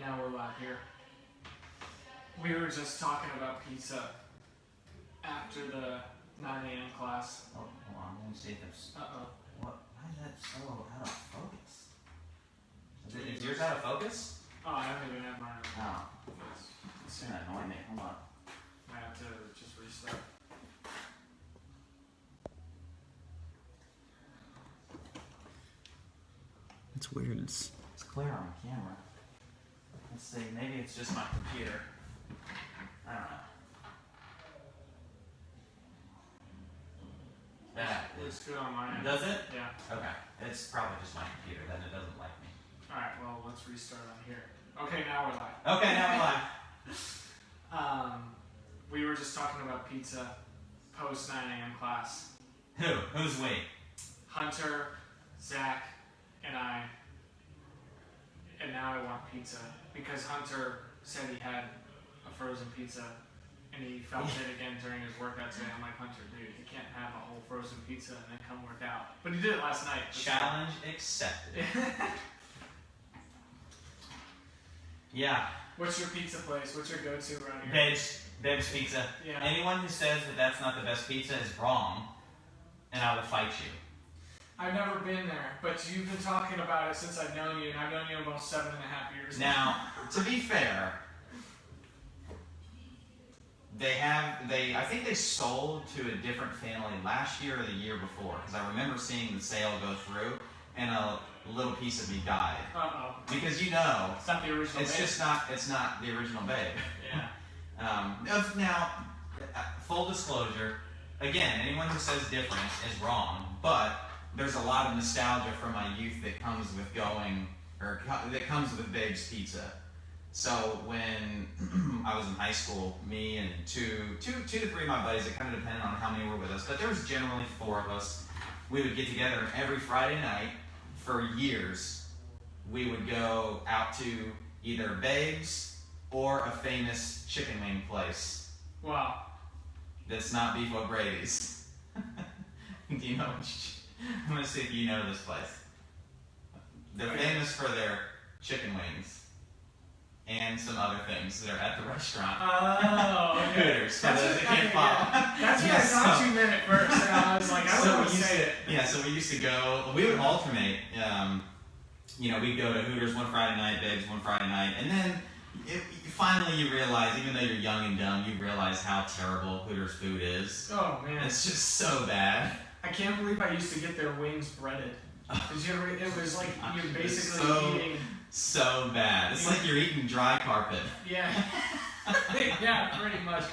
now we're live here. We were just talking about pizza after the 9 a.m. class. Oh, hold on. Let me see if it's... Uh-oh. What? Why is that so out of focus? Is yours out of focus? Oh, I don't even have mine. Oh. It's gonna annoy me. Hold on. I have to just restart. It's weird. It's clear on the camera. Let's see. Maybe it's just my computer. I don't know. That Looks good on my end. Does it? Yeah. Okay. It's probably just my computer. Then it doesn't like me. Alright, well, let's restart on here. Okay, now we're live. Okay, now we're live. We were just talking about pizza post 9 a.m. class. Who's we? Hunter, Zach, and I. And now I want pizza because Hunter said he had a frozen pizza and he felt it again during his workout today. I'm like, Hunter, dude, you can't have a whole frozen pizza and then come work out. But he did it last night. Challenge accepted. Yeah. What's your pizza place? What's your go-to around here? Babes Pizza. Yeah. Anyone who says that that's not the best pizza is wrong, and I will fight you. I've never been there, but you've been talking about it since I've known you, and I've known you about 7.5 years. Now, to be fair, I think they sold to a different family last year or the year before, because I remember seeing the sale go through, and a little piece of me died. Uh-oh. Because it's not the original it's babe. it's not the original babe. Yeah. Now, full disclosure, again, anyone who says different is wrong, but there's a lot of nostalgia from my youth that comes with that comes with Babe's Pizza. So when I was in high school, me and two to three of my buddies, it kind of depended on how many were with us, but there was generally 4 of us. We would get together, and every Friday night for years, we would go out to either Babe's or a famous chicken wing place. Wow. That's not Beef O'Brady's. Do you know I'm going to see if you know this place. They're famous for their chicken wings and some other things that are at the restaurant. Oh, okay. Hooters. That's what That's what I thought you meant at first. And I was like, I don't want to say it. Yeah, so we used to go, we would alternate. We'd go to Hooters one Friday night, Babes one Friday night, and then finally you realize, even though you're young and dumb, you realize how terrible Hooters food is. Oh, man. It's just so bad. I can't believe I used to get their wings breaded. It was like you're basically eating... So bad. It's like you're eating dry carpet. Yeah. Yeah, pretty much.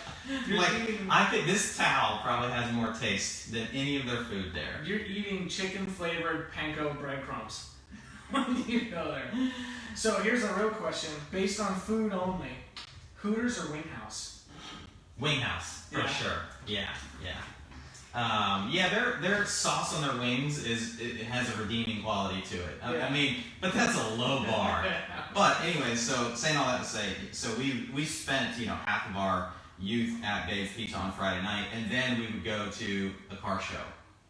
I think this towel probably has more taste than any of their food there. You're eating chicken-flavored panko breadcrumbs when you go there. So here's a real question. Based on food only, Hooters or Winghouse? Winghouse, for sure. Yeah. Their sauce on their wings it has a redeeming quality to it. Yeah. I mean, but that's a low bar. But anyway, so saying all that to say, so we spent half of our youth at Babe's Pizza on Friday night, and then we would go to a car show.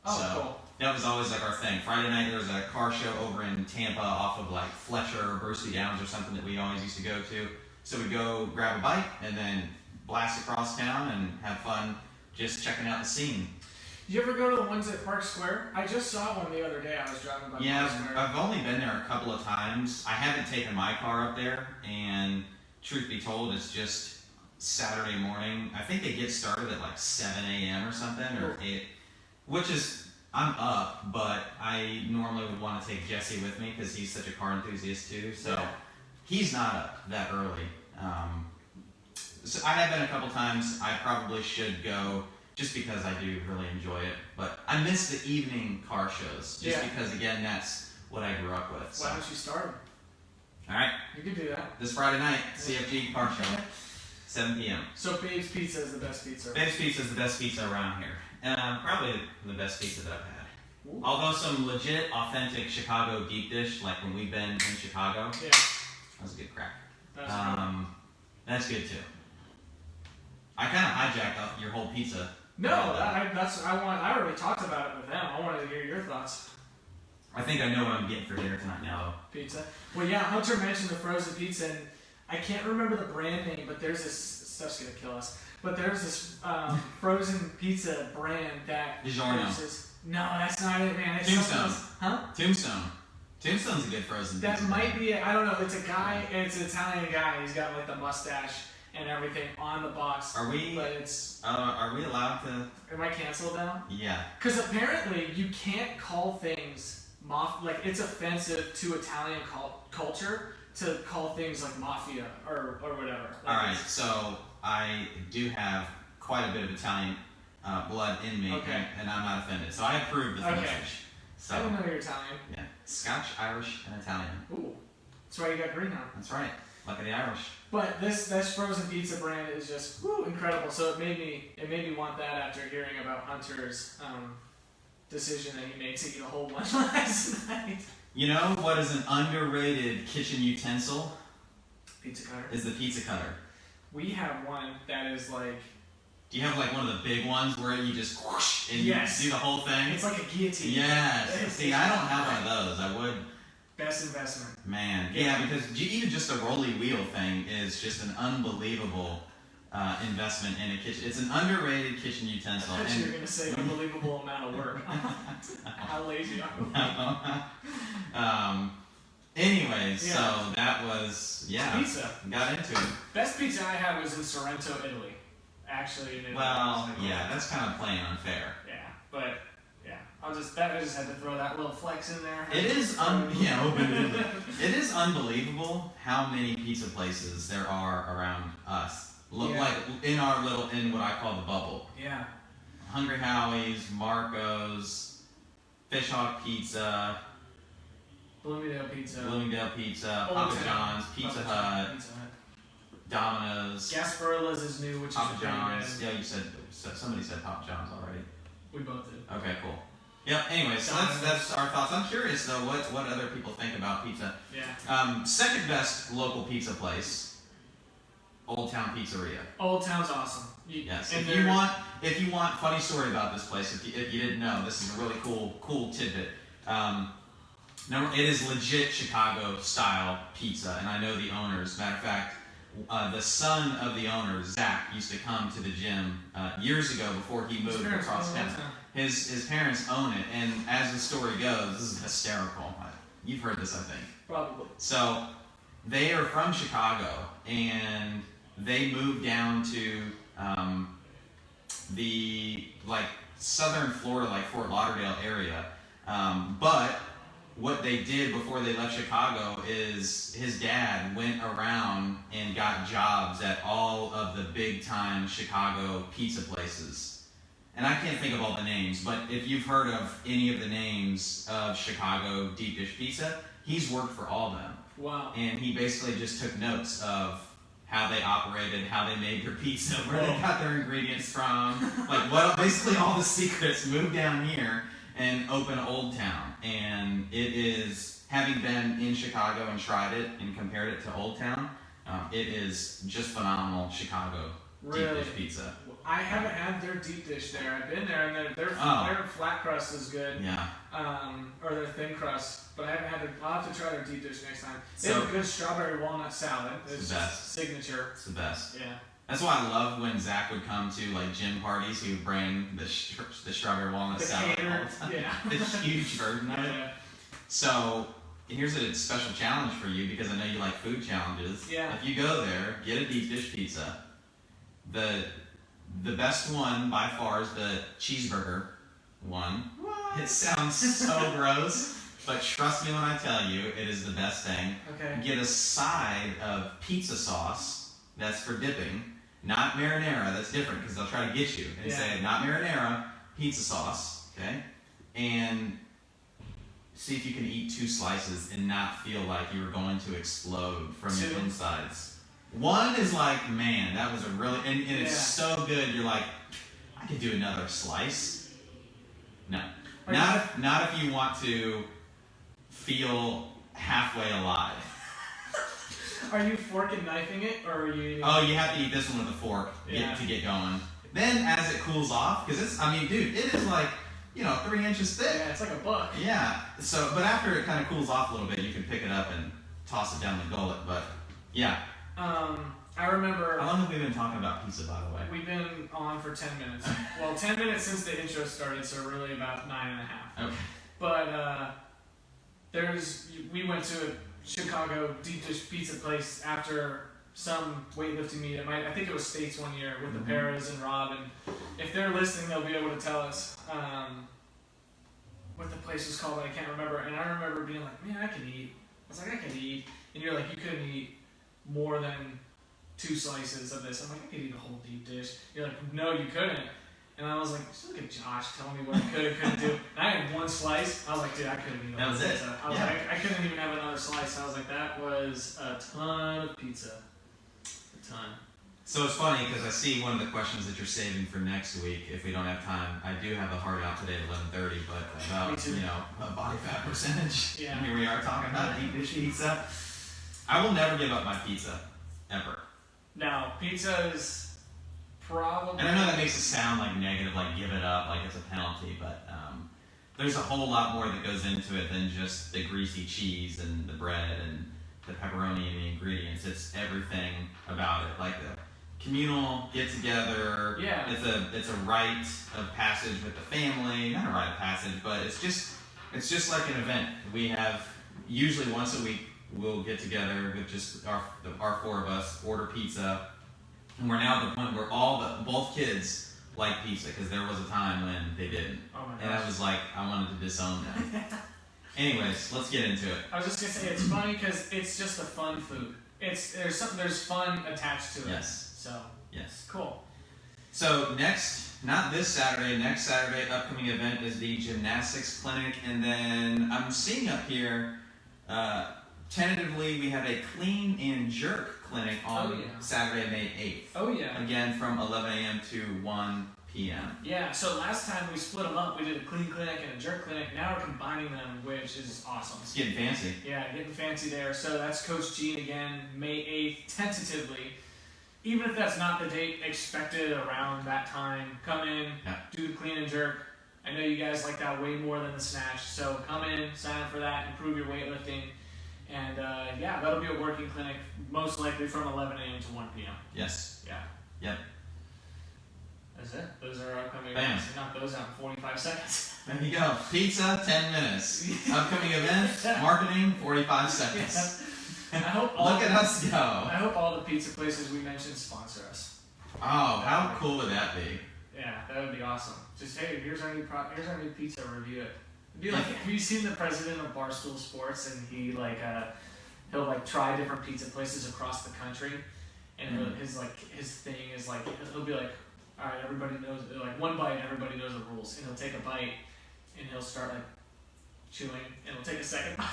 Cool. That was always like our thing. Friday night there was a car show over in Tampa off of like Fletcher or Bursey Downs or something that we always used to go to. So we'd go grab a bite and then blast across town and have fun just checking out the scene. You ever go to the ones at Park Square? I just saw one the other day. I was driving by Park Square. I've only been there a couple of times. I haven't taken my car up there, and truth be told, it's just Saturday morning. I think they get started at like 7 a.m. or something, or 8, which is, I'm up, but I normally would want to take Jesse with me because he's such a car enthusiast too, so he's not up that early. So I have been a couple times. I probably should go, just because I do really enjoy it. But I miss the evening car shows, just because, again, that's what I grew up with. So. Why don't you start? All right. You can do that. This Friday night, CFG car show, 7 p.m. So Babe's Pizza is the best pizza. Babe's Pizza is the best pizza around here. Probably the best pizza that I've had. Ooh. Although some legit, authentic Chicago deep dish, like when we've been in Chicago, yeah, that was a good crack. That's good too. I kind of hijacked your whole pizza. No, I already talked about it with them. I wanted to hear your thoughts. I think I know what I'm getting for dinner tonight now, though. Pizza. Well, yeah, Hunter mentioned the frozen pizza, and I can't remember the brand name, but there's this stuff's gonna kill us. But there's this frozen pizza brand that. DiGiorno. No, that's not it, man. It's Tombstone. Huh? Tombstone. Tombstone's a good frozen pizza. That might be it. I don't know. It's a guy. It's an Italian guy. He's got like the mustache and everything on the box. Are we? But it's. Are we allowed to? Am I canceled now? Yeah. Because apparently you can't call things like it's offensive to Italian culture to call things like mafia or whatever. Like All right. So I do have quite a bit of Italian blood in me, Okay. and I'm not offended. So I approve the Okay. message. So I don't know you're Italian. yeah, Scotch, Irish, and Italian. Ooh, that's why you got green on. That's right. Lucky the Irish. But this frozen pizza brand is just incredible. So it made me want that after hearing about Hunter's decision that he made to eat a whole bunch last night. You know what is an underrated kitchen utensil? Pizza cutter. Is the pizza cutter. We have one that is like. Do you have like one of the big ones where you just whoosh and Yes. you do the whole thing? It's like a guillotine. Yes. See, I don't have one of those. I would. Best investment. Man, yeah, because even just the rolly wheel thing is just an unbelievable investment in a kitchen. It's an underrated kitchen utensil. I bet you were going to say unbelievable amount of work. How lazy are you? Anyways, Yeah. so that was, Pizza. got into it. Best pizza I had was in Sorrento, Italy. Actually, in Italy. Well, yeah, that's kind of playing unfair. Yeah, but yeah, I just had to throw that little flex in there. It is, it is unbelievable how many pizza places there are around us. Look Yeah. like in what I call the bubble. Yeah. Hungry Howie's, Marco's, Fish Hawk Pizza, Bloomingdale Pizza. Pizza, Old Papa Town. John's, Pizza Hut, Pizza Hut. Domino's, Gasparilla's is new, which Papa is pretty John's. good. Yeah, you said somebody said Papa John's already. We both did. Okay, cool. Yep. Anyway, so that's our thoughts. I'm curious though, what other people think about pizza. Yeah. Second best local pizza place, Old Town Pizzeria. Old Town's awesome. Yes. And If you want funny story about this place, if you didn't know, this is a really cool tidbit. It is legit Chicago style pizza, and I know the owners. Matter of fact, the son of the owner, Zach, used to come to the gym years ago before he moved across town. His parents own it, and as the story goes, this is hysterical. You've heard this, I think. Probably. So they are from Chicago, and they moved down to the southern Florida, like Fort Lauderdale area. But what they did before they left Chicago is his dad went around and got jobs at all of the big time Chicago pizza places. And I can't think of all the names, but if you've heard of any of the names of Chicago deep dish pizza, he's worked for all of them. Wow. And he basically just took notes of how they operated, how they made their pizza, where they got their ingredients from, basically all the secrets. Moved down here and opened Old Town. And it is, having been in Chicago and tried it and compared it to Old Town, it is just phenomenal Chicago deep dish pizza. I haven't had their deep dish there. I've been there, and their flat crust is good. Yeah. Or their thin crust, but I haven't had I'll have to try their deep dish next time. They So- have a good strawberry walnut salad. It's the best. Signature. It's the best. Yeah. That's why I love when Zach would come to gym parties. He would bring the strawberry walnut The salad all catered, the time. yeah. The huge burden of it. Yeah. So here's a special challenge for you, because I know you like food challenges. Yeah. If you go there, get a deep dish pizza. The best one by far is the cheeseburger one. What? It sounds so gross, but trust me when I tell you, it is the best thing. Okay. Get a side of pizza sauce. That's for dipping. Not marinara. That's different, because they'll try to get you and say not marinara, pizza sauce. Okay, and see if you can eat 2 slices and not feel like you were going to explode from your insides. One is like, man, that was a really, and it's so good. You're like, I could do another slice. No, not if you want to feel halfway alive. Are you fork and knifing it, or are you? Oh, you have to eat this one with a fork to get going. Then, as it cools off, because it is like 3 inches thick. Yeah, it's like a buck. Yeah. So, but after it kind of cools off a little bit, you can pick it up and toss it down the gullet. But yeah, I remember. How long have we been talking about pizza, by the way? We've been on for 10 minutes. Well, 10 minutes since the intro started, so really about 9.5. Okay. But we went to a Chicago deep dish pizza place after some weightlifting meet. I think it was States one year with the Paras and Rob, and if they're listening, they'll be able to tell us what the place was called, but I can't remember. And I remember being like, man, I could eat. I was like, I could eat. And you're like, you couldn't eat more than 2 slices of this. I'm like, I could eat a whole deep dish. You're like, no, you couldn't. And I was like, just look at Josh telling me what I could and couldn't do. And I had 1 slice. I was like, dude, I couldn't eat that was pizza. it. I was like, I couldn't even have another slice. I was like, that was a ton of pizza. A ton. So it's funny because I see one of the questions that you're saving for next week. If we don't have time, I do have a hard out today at 11:30, but about body fat percentage. Yeah. Here we are talking about deep dish pizza. I will never give up my pizza, ever. Now, pizza is probably. And I know that makes it sound like negative, like give it up, like it's a penalty, but there's a whole lot more that goes into it than just the greasy cheese and the bread and the pepperoni and the ingredients. It's everything about it, like the communal get together. Yeah. It's a rite of passage with the family. Not a rite of passage, but it's just like an event. We have usually once a week we'll get together with just our 4 of us, order pizza, and we're now at the point where both kids like pizza because there was a time when they didn't. Oh my gosh. And I was like, I wanted to disown them. Anyways, let's get into it. I was just gonna say it's funny because it's just a fun food. There's fun attached to it. Yes. So Yes. cool. So next Next Saturday, upcoming event is the Gymnastics Clinic, and then I'm seeing up here, tentatively we have a clean and jerk clinic on Saturday, May 8th. Oh yeah. Again, from 11 a.m. to 1 p.m. Yeah, so last time we split them up, we did a clean clinic and a jerk clinic. Now we're combining them, which is awesome. It's getting fancy. Yeah, getting fancy there. So that's Coach Gene again, May 8th, tentatively. Even if that's not the date expected around that time, come in, do the clean and jerk. I know you guys like that way more than the snatch, so come in, sign up for that, improve your weightlifting. And yeah, that'll be a working clinic, most likely from 11 a.m. to 1 p.m. Yes. Yeah. Yep. That's it. Those are our upcoming Bam. events. Knock those out in 45 seconds. There you go. Pizza, 10 minutes. Upcoming event, marketing, 45 seconds. I hope Look at us go. I hope all the pizza places we mentioned sponsor us. Oh, how cool would that be? Yeah, that would be awesome. Just hey, here's our new pizza. Review it. It'd be like, have you seen the president of Barstool Sports and he'll like try different pizza places across the country, and his thing is like he'll be like, all right, everybody knows, like one bite, everybody knows the rules, and he'll take a bite, and he'll start like chewing, and he'll take a second bite.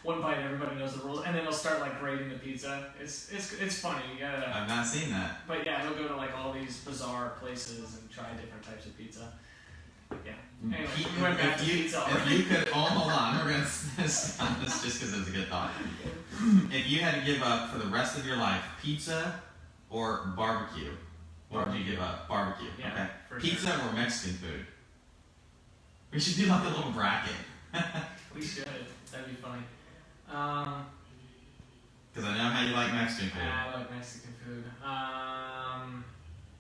One bite, everybody knows the rules, and then he'll start like grading the pizza. It's funny. You gotta. I've not seen that. But yeah, he'll go to like all these bizarre places and try different types of pizza. Yeah. Anyway, we went back to pizza. If you could, hold on, we're gonna stop this just because it's a good thought. If you had to give up for the rest of your life, pizza or barbecue, what would you give up? Barbecue. Yeah, okay. for Pizza sure. or Mexican food? We should do like a little bracket. We should. That'd be funny. Because I know how you like Mexican food. I like Mexican food.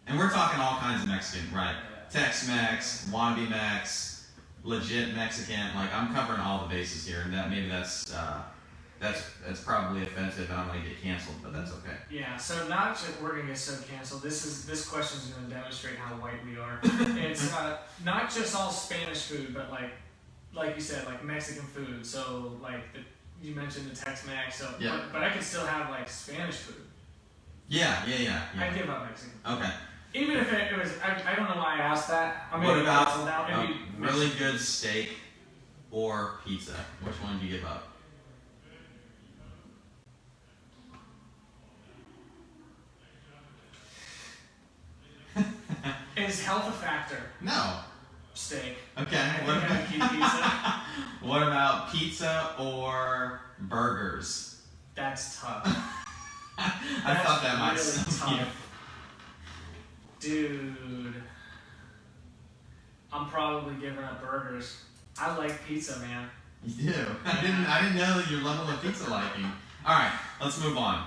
And we're talking all kinds of Mexican, right? Tex-Mex, wannabe Mex, legit Mexican. Like I'm covering all the bases here, and that's probably offensive, and I'm gonna get canceled, but that's okay. Yeah. So we're gonna get so canceled. This question is gonna demonstrate how white we are. It's not just all Spanish food, but like you said, like Mexican food. So like you mentioned the Tex-Mex. So but I could still have like Spanish food. Yeah. I'd give up Mexican food. Okay. Even if it was, I don't know why I asked that. What about a really good steak or pizza? Which one do you give up? Is health a factor? No. Steak. Okay. I think I would keep pizza. What about pizza or burgers? That's tough. I thought that might really stump you. tough. Dude, I'm probably giving up burgers. I like pizza, man. You do? I didn't know your level of pizza liking. All right, let's move on.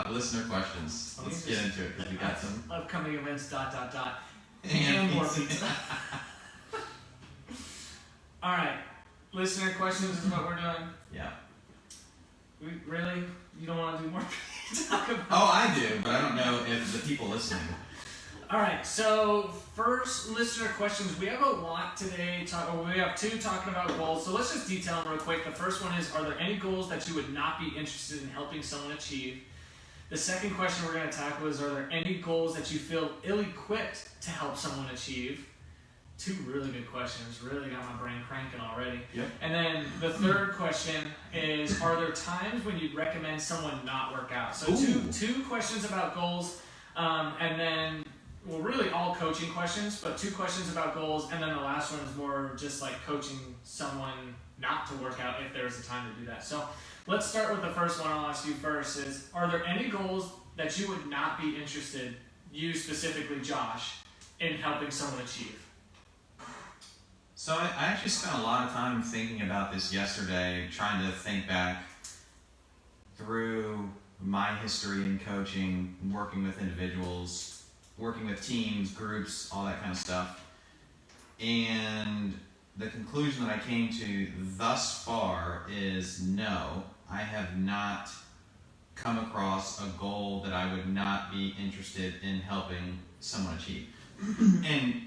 Listener questions. Let's get into it because we got some. Upcoming events, ... And more pizza. pizza. Alright. Listener questions is what we're doing. Yeah. Really? You don't want to do more talk about? Oh, I do, but I don't know if the people listening. Alright, so first listener questions. We have a lot today. We have two talking about goals. So let's just detail them real quick. The first one is, are there any goals that you would not be interested in helping someone achieve? The second question we're going to tackle is, are there any goals that you feel ill-equipped to help someone achieve? Two really good questions. Really got my brain cranking already. Yep. And then the third question is, are there times when you'd recommend someone not work out? So two questions about goals, and then, well, really all coaching questions, but two questions about goals, and then the last one is more just like coaching someone not to work out if there's a time to do that. So let's start with the first one I'll ask you first is, are there any goals that you would not be interested, you specifically, Josh, in helping someone achieve? So I actually spent a lot of time thinking about this yesterday, trying to think back through my history in coaching, working with individuals, working with teams, groups, all that kind of stuff. And the conclusion that I came to thus far is no, I have not come across a goal that I would not be interested in helping someone achieve. And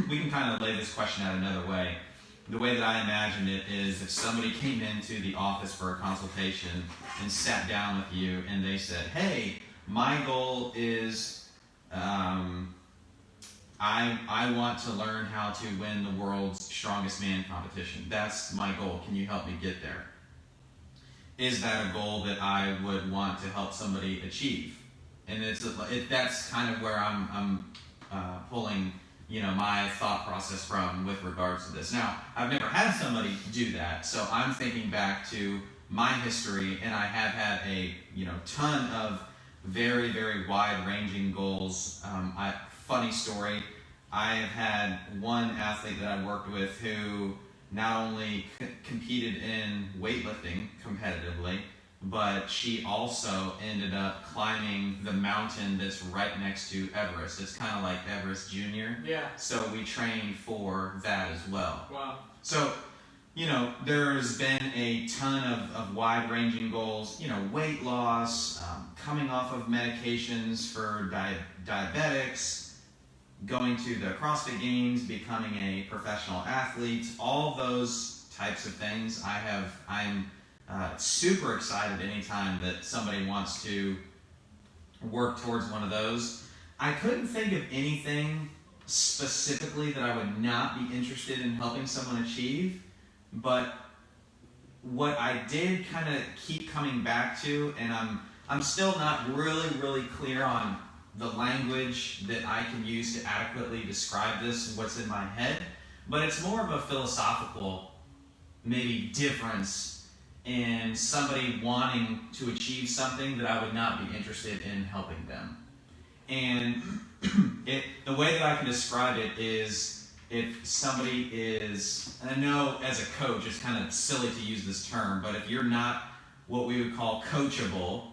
we can kind of lay this question out another way. The way that I imagine it is, if somebody came into the office for a consultation and sat down with you and they said, hey, my goal is I want to learn how to win the world's strongest man competition. That's my goal. Can you help me get there? Is that a goal that I would want to help somebody achieve? And that's kind of where I'm pulling, my thought process from with regards to this. Now, I've never had somebody do that, so I'm thinking back to my history, and I have had a ton of very, very wide-ranging goals. Funny story, I have had one athlete that I worked with who not only competed in weightlifting competitively, but she also ended up climbing the mountain that's right next to Everest. It's kind of like Everest Junior. Yeah. So we trained for that as well. Wow. So, there's been a ton of wide-ranging goals, weight loss, coming off of medications for diabetics, going to the CrossFit Games, becoming a professional athlete, all those types of things. I'm super excited anytime that somebody wants to work towards one of those. I couldn't think of anything specifically that I would not be interested in helping someone achieve, but what I did kind of keep coming back to, and I'm still not really clear on the language that I can use to adequately describe this, what's in my head, but it's more of a philosophical maybe difference in somebody wanting to achieve something that I would not be interested in helping them. And the way that I can describe it is, if somebody is, and I know as a coach it's kind of silly to use this term, but if you're not what we would call coachable,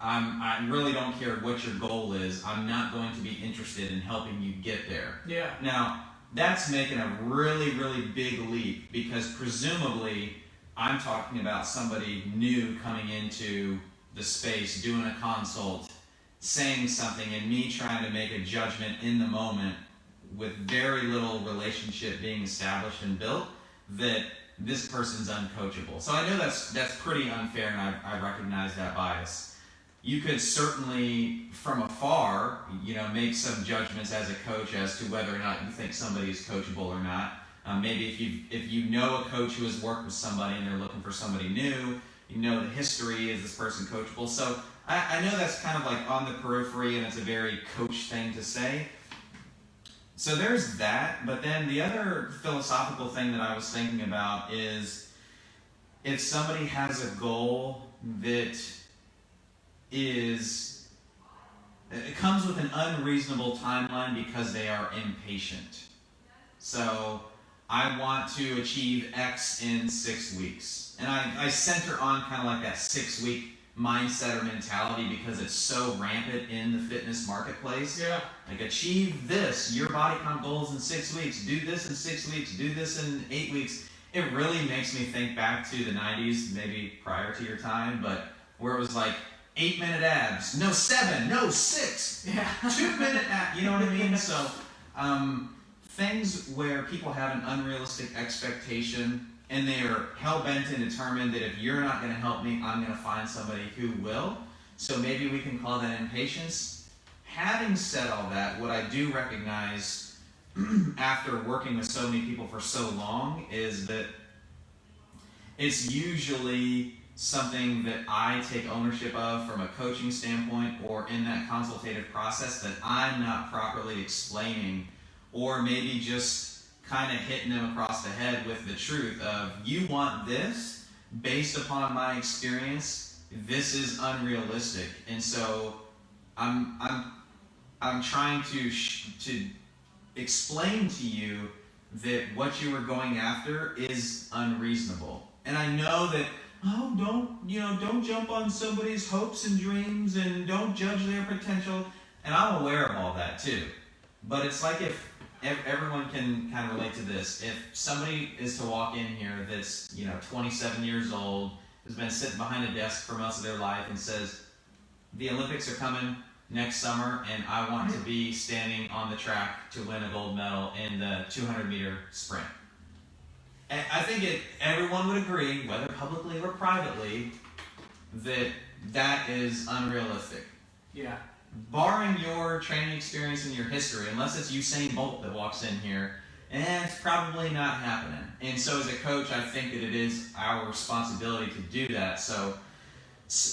I really don't care what your goal is, I'm not going to be interested in helping you get there. Yeah. Now, that's making a really big leap, because presumably I'm talking about somebody new coming into the space, doing a consult, saying something, and me trying to make a judgment in the moment with very little relationship being established and built, that this person's uncoachable. So I know that's pretty unfair, and I recognize that bias. You could certainly, from afar, make some judgments as a coach as to whether or not you think somebody is coachable or not. Maybe if you know a coach who has worked with somebody and they're looking for somebody new, the history, is this person coachable? So I know that's kind of like on the periphery, and it's a very coach thing to say. So there's that, but then the other philosophical thing that I was thinking about is, if somebody has a goal that it comes with an unreasonable timeline because they are impatient. So I want to achieve X in 6 weeks. And I center on kind of like that 6-week mindset or mentality because it's so rampant in the fitness marketplace. Yeah. Like, achieve this, your body comp goals in 6 weeks, do this in 6 weeks, do this in 8 weeks. It really makes me think back to the 90s, maybe prior to your time, but where it was like 8-minute abs, no 7, no 6, Yeah. 2-minute abs, you know what I mean? So, things where people have an unrealistic expectation and they are hell-bent and determined that if you're not going to help me, I'm going to find somebody who will. So maybe we can call that impatience. Having said all that, what I do recognize after working with so many people for so long is that it's usually something that I take ownership of from a coaching standpoint or in that consultative process that I'm not properly explaining, or maybe just kind of hitting them across the head with the truth of, you want this, based upon my experience, this is unrealistic. And so I'm trying to explain to you that what you are going after is unreasonable. And I know that, don't jump on somebody's hopes and dreams and don't judge their potential. And I'm aware of all that too. But it's like if everyone can kind of relate to this. If somebody is to walk in here that's, 27 years old, has been sitting behind a desk for most of their life and says, the Olympics are coming next summer and I want to be standing on the track to win a gold medal in the 200-meter sprint. And I think everyone would agree, whether publicly or privately, that is unrealistic. Yeah. Barring your training experience and your history, unless it's Usain Bolt that walks in here, it's probably not happening. And so as a coach, I think that it is our responsibility to do that. So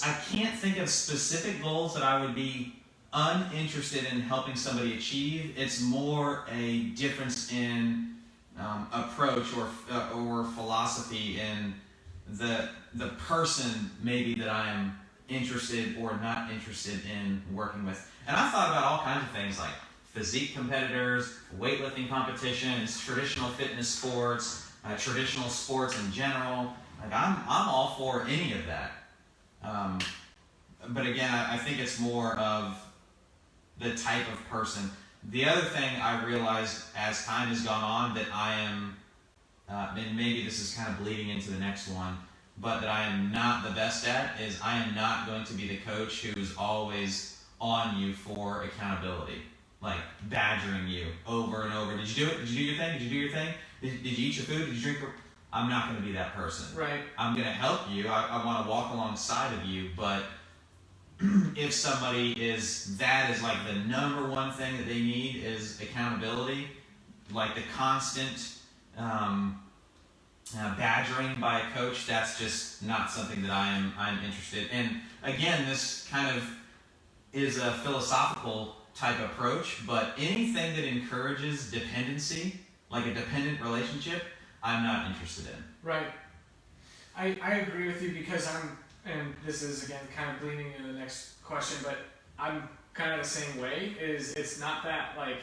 I can't think of specific goals that I would be uninterested in helping somebody achieve. It's more a difference in approach or philosophy in the person maybe that I am interested or not interested in working with. And I thought about all kinds of things like physique competitors, weightlifting competitions, traditional fitness sports, traditional sports in general. Like I'm all for any of that. But again, I think it's more of the type of person. The other thing I realized as time has gone on that I am, and maybe this is kind of bleeding into the next one, but that I am not the best at is I am not going to be the coach who's always on you for accountability, like badgering you over and over. Did you do it? Did you do your thing? Did you do your thing? Did you eat your food? Did you drink your... I'm not going to be that person. Right. I'm going to help you. I want to walk alongside of you, but if somebody that is like the number one thing that they need is accountability, like the constant badgering by a coach, that's just not something that I'm interested in. And again, this kind of is a philosophical type approach, but anything that encourages dependency, like a dependent relationship, I'm not interested in. Right. I agree with you because and this is again kind of bleeding into the next question, but I'm kind of the same way. It's not that I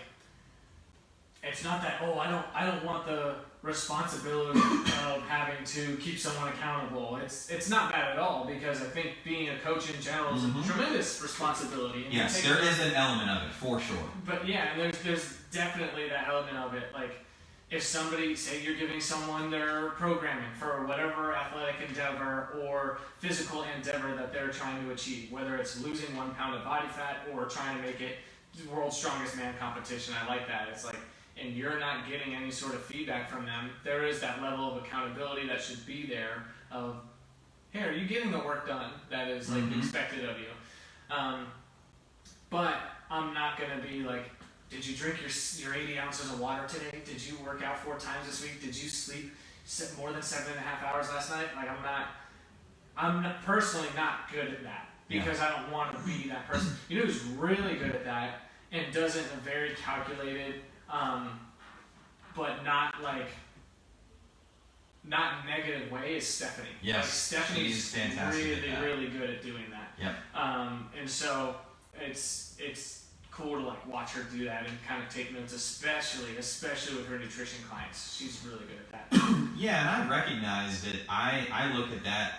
don't want the responsibility of having to keep someone accountable. It's not that at all, because I think being a coach in general is a tremendous responsibility. And yes, there is an element of it for sure. But yeah, there's definitely that element of it. Like, if somebody, say you're giving someone their programming for whatever athletic endeavor or physical endeavor that they're trying to achieve, whether it's losing 1 pound of body fat or trying to make it world's strongest man competition, I like that. It's like, and you're not getting any sort of feedback from them, there is that level of accountability that should be there of, hey, are you getting the work done that is like expected of you? But I'm not going to be like, did you drink your 80 ounces of water today? Did you work out 4 times this week? Did you sleep more than 7.5 hours last night? Like, I'm personally not good at that, because I don't want to be that person. You know who's really good at that and does it in a very calculated, but not negative way, is Stephanie. Yes, like, Stephanie's fantastic really good at doing that. Yep. And so it's cool to like watch her do that and kind of take notes, especially with her nutrition clients. She's really good at that. Yeah, and I recognize that I look at that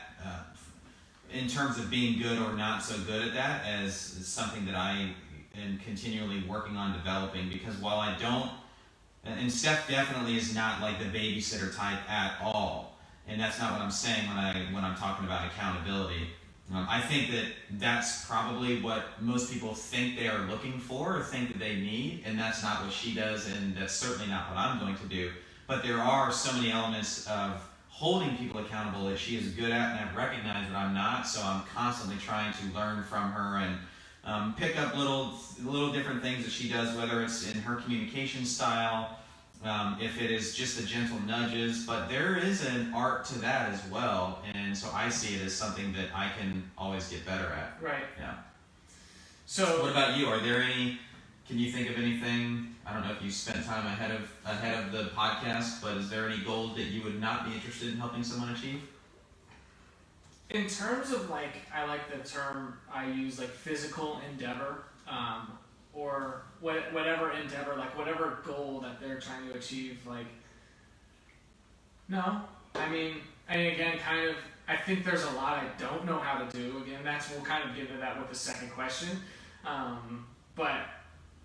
in terms of being good or not so good at that as something that I am continually working on developing, because while I don't, and Steph definitely is not like the babysitter type at all, and that's not what I'm saying when I'm talking about accountability. I think that that's probably what most people think they are looking for or think that they need, and that's not what she does, and that's certainly not what I'm going to do. But there are so many elements of holding people accountable that she is good at, and I've recognized that I'm not, so I'm constantly trying to learn from her and pick up little different things that she does, whether it's in her communication style, if it is just the gentle nudges, but there is an art to that as well, and so I see it as something that I can always get better at. Right. Yeah. So what about you? Are there any, can you think of anything, I don't know if you spent time ahead of the podcast, but is there any goals that you would not be interested in helping someone achieve? in terms of like, I like the term I use, like physical endeavor, or whatever endeavor, like whatever goal that they're trying to achieve, like, no. I mean, and again, kind of, I think there's a lot I don't know how to do. Again, we'll kind of get into that with the second question. But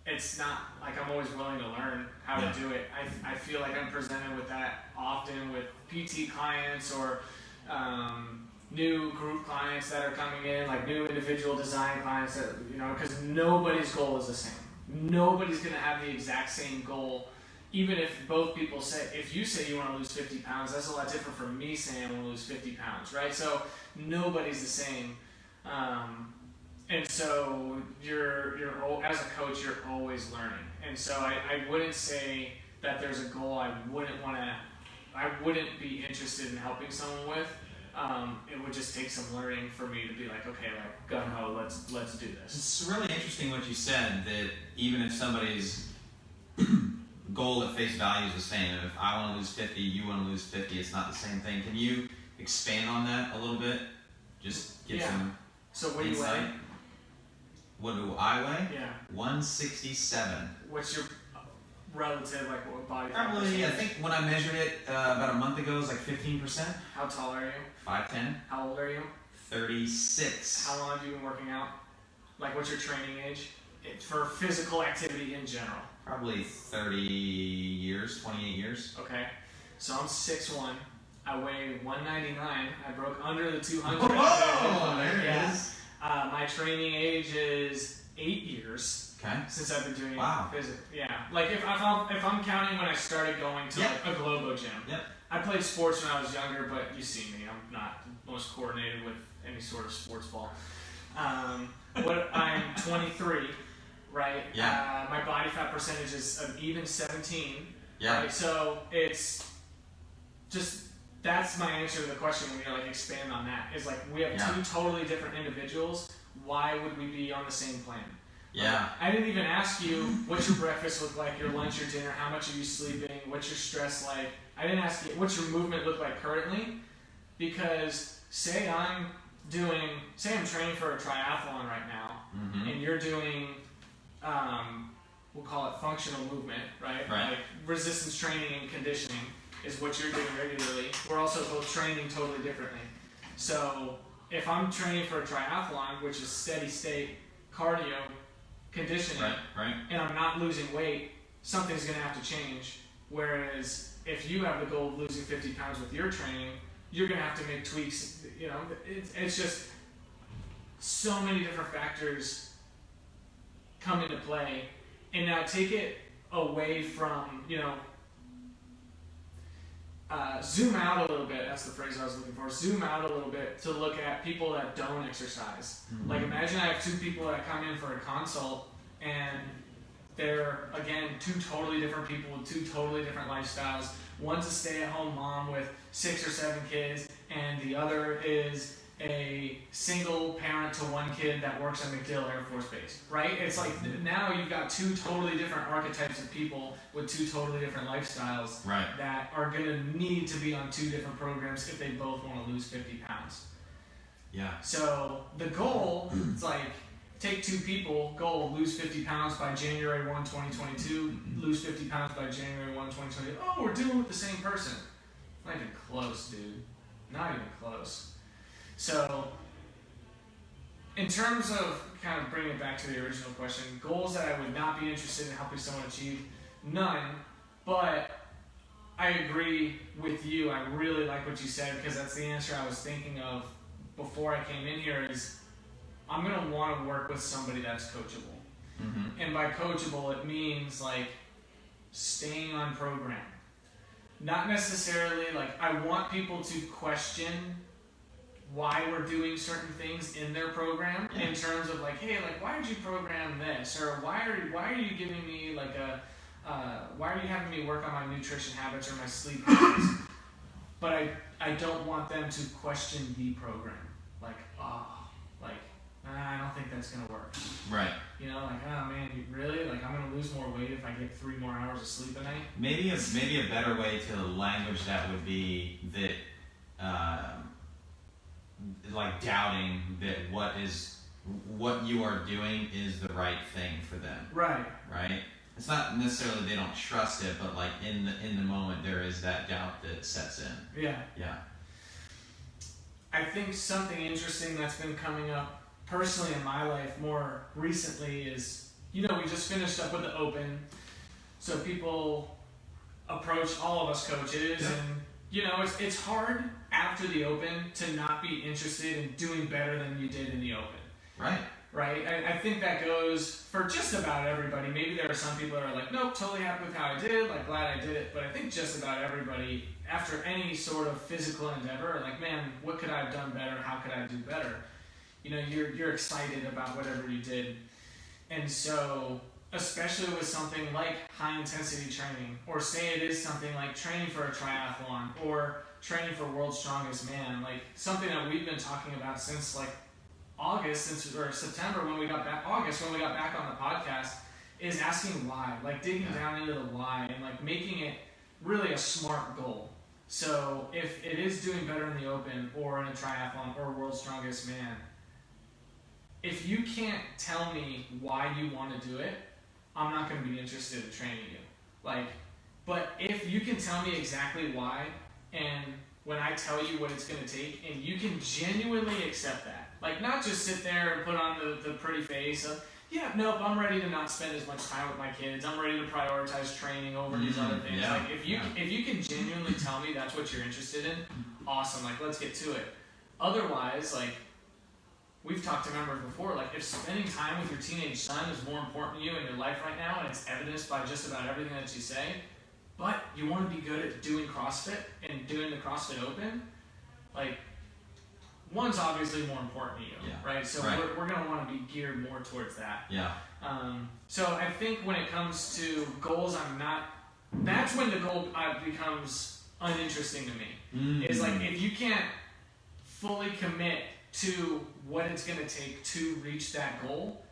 it's not like I'm always willing to learn how to do it. I feel like I'm presented with that often with PT clients or new group clients that are coming in, like new individual design clients that, because nobody's goal is the same. Nobody's going to have the exact same goal. Even if both people say, if you say you want to lose 50 pounds, that's a lot different from me saying I want to lose 50 pounds, right? So nobody's the same. And so you're as a coach, you're always learning. And so I wouldn't say that there's a goal I wouldn't be interested in helping someone with. It would just take some learning for me to be like, okay, like gung ho, let's do this. It's really interesting what you said, that even if somebody's goal at face value is the same, if I want to lose 50, you want to lose 50, it's not the same thing. Can you expand on that a little bit? Just get some So what insight. do you weigh? What do I weigh? Yeah. 167. What's your relative, like what body? Probably, I think when I measured it about a month ago, it was like 15%. How tall are you? 5'10". How old are you? 36. How long have you been working out? Like, what's your training age? For physical activity in general. Probably 30 years, 28 years. Okay. So I'm 6'1". I weigh 199. I broke under the 200. Oh, there it is. My training age is 8 years. Okay. Since I've been doing physics. Yeah. Like if I'm counting when I started going to like a Globo gym. Yep. I played sports when I was younger, but you see me. I'm not the most coordinated with any sort of sports ball. I'm 23, right? Yeah. My body fat percentage is an even 17. Yeah. Right? So it's just, that's my answer to the question when you're like expand on that. Is like we have two totally different individuals. Why would we be on the same plan? Yeah. I didn't even ask you what's your breakfast look like, your lunch, your dinner, how much are you sleeping, what's your stress like. I didn't ask you what's your movement look like currently, because say I'm training for a triathlon right now, and you're doing, we'll call it functional movement, right? Like resistance training and conditioning is what you're doing regularly. We're also both training totally differently. So if I'm training for a triathlon, which is steady state cardio, conditioning, and I'm not losing weight, something's going to have to change. Whereas if you have the goal of losing 50 pounds with your training, you're going to have to make tweaks. It's just so many different factors come into play. And now take it away from, zoom out a little bit. That's the phrase I was looking for. Zoom out a little bit to look at people that don't exercise. Like imagine I have two people that come in for a consult and they're, again, two totally different people with two totally different lifestyles. One's a stay-at-home mom with 6 or 7 kids, and the other is a single parent to one kid that works at MacDill Air Force Base, right? It's like now you've got two totally different archetypes of people with two totally different lifestyles that are going to need to be on two different programs if they both want to lose 50 pounds. Yeah. So the goal, it's like take two people, goal, lose 50 pounds by January 1, 2022, lose 50 pounds by January 1, 2022. Oh, we're dealing with the same person. Not even close, dude. Not even close. So in terms of kind of bringing it back to the original question, goals that I would not be interested in helping someone achieve, none. But I agree with you. I really like what you said, because that's the answer I was thinking of before I came in here. Is I'm going to want to work with somebody that's coachable. Mm-hmm. And by coachable, it means like staying on program. Not necessarily like I want people to question why we're doing certain things in their program, in terms of like, hey, like, why did you program this? Or why are you giving me like why are you having me work on my nutrition habits or my sleep habits? But I don't want them to question the program. Like, I don't think that's going to work. Right. You know, like, oh man, you really? Like, I'm going to lose more weight if I get 3 more hours of sleep a night? Maybe a better way to language that would be that, like doubting that what you are doing is the right thing for them. Right. Right? It's not necessarily they don't trust it, but like in the moment there is that doubt that sets in. Yeah. Yeah. I think something interesting that's been coming up personally in my life more recently is, we just finished up with the Open, so people approach all of us coaches, and it's hard after the Open to not be interested in doing better than you did in the Open. Right? I think that goes for just about everybody. Maybe there are some people that are like, nope, totally happy with how I did, like glad I did it. But I think just about everybody, after any sort of physical endeavor, are like, man, what could I have done better? How could I do better? You're excited about whatever you did. And so, especially with something like high intensity training, or say it is something like training for a triathlon, or training for World's Strongest Man, like something that we've been talking about since like September when we got back on the podcast, is asking why, like digging down into the why, and like making it really a smart goal. So if it is doing better in the Open or in a triathlon or World's Strongest Man, if you can't tell me why you want to do it, I'm not going to be interested in training you. But if you can tell me exactly why, and when I tell you what it's going to take, and you can genuinely accept that, like not just sit there and put on the pretty face of, I'm ready to not spend as much time with my kids, I'm ready to prioritize training over these other things. Yeah, like if you can genuinely tell me that's what you're interested in, awesome, like let's get to it. Otherwise, like we've talked to members before, like if spending time with your teenage son is more important to you in your life right now, and it's evidenced by just about everything that you say, but you want to be good at doing CrossFit and doing the CrossFit Open, like one's obviously more important to you, right? So we're going to want to be geared more towards that. Yeah. So I think when it comes to goals, that's when the goal becomes uninteresting to me. Mm-hmm. Is like if you can't fully commit to what it's going to take to reach that goal,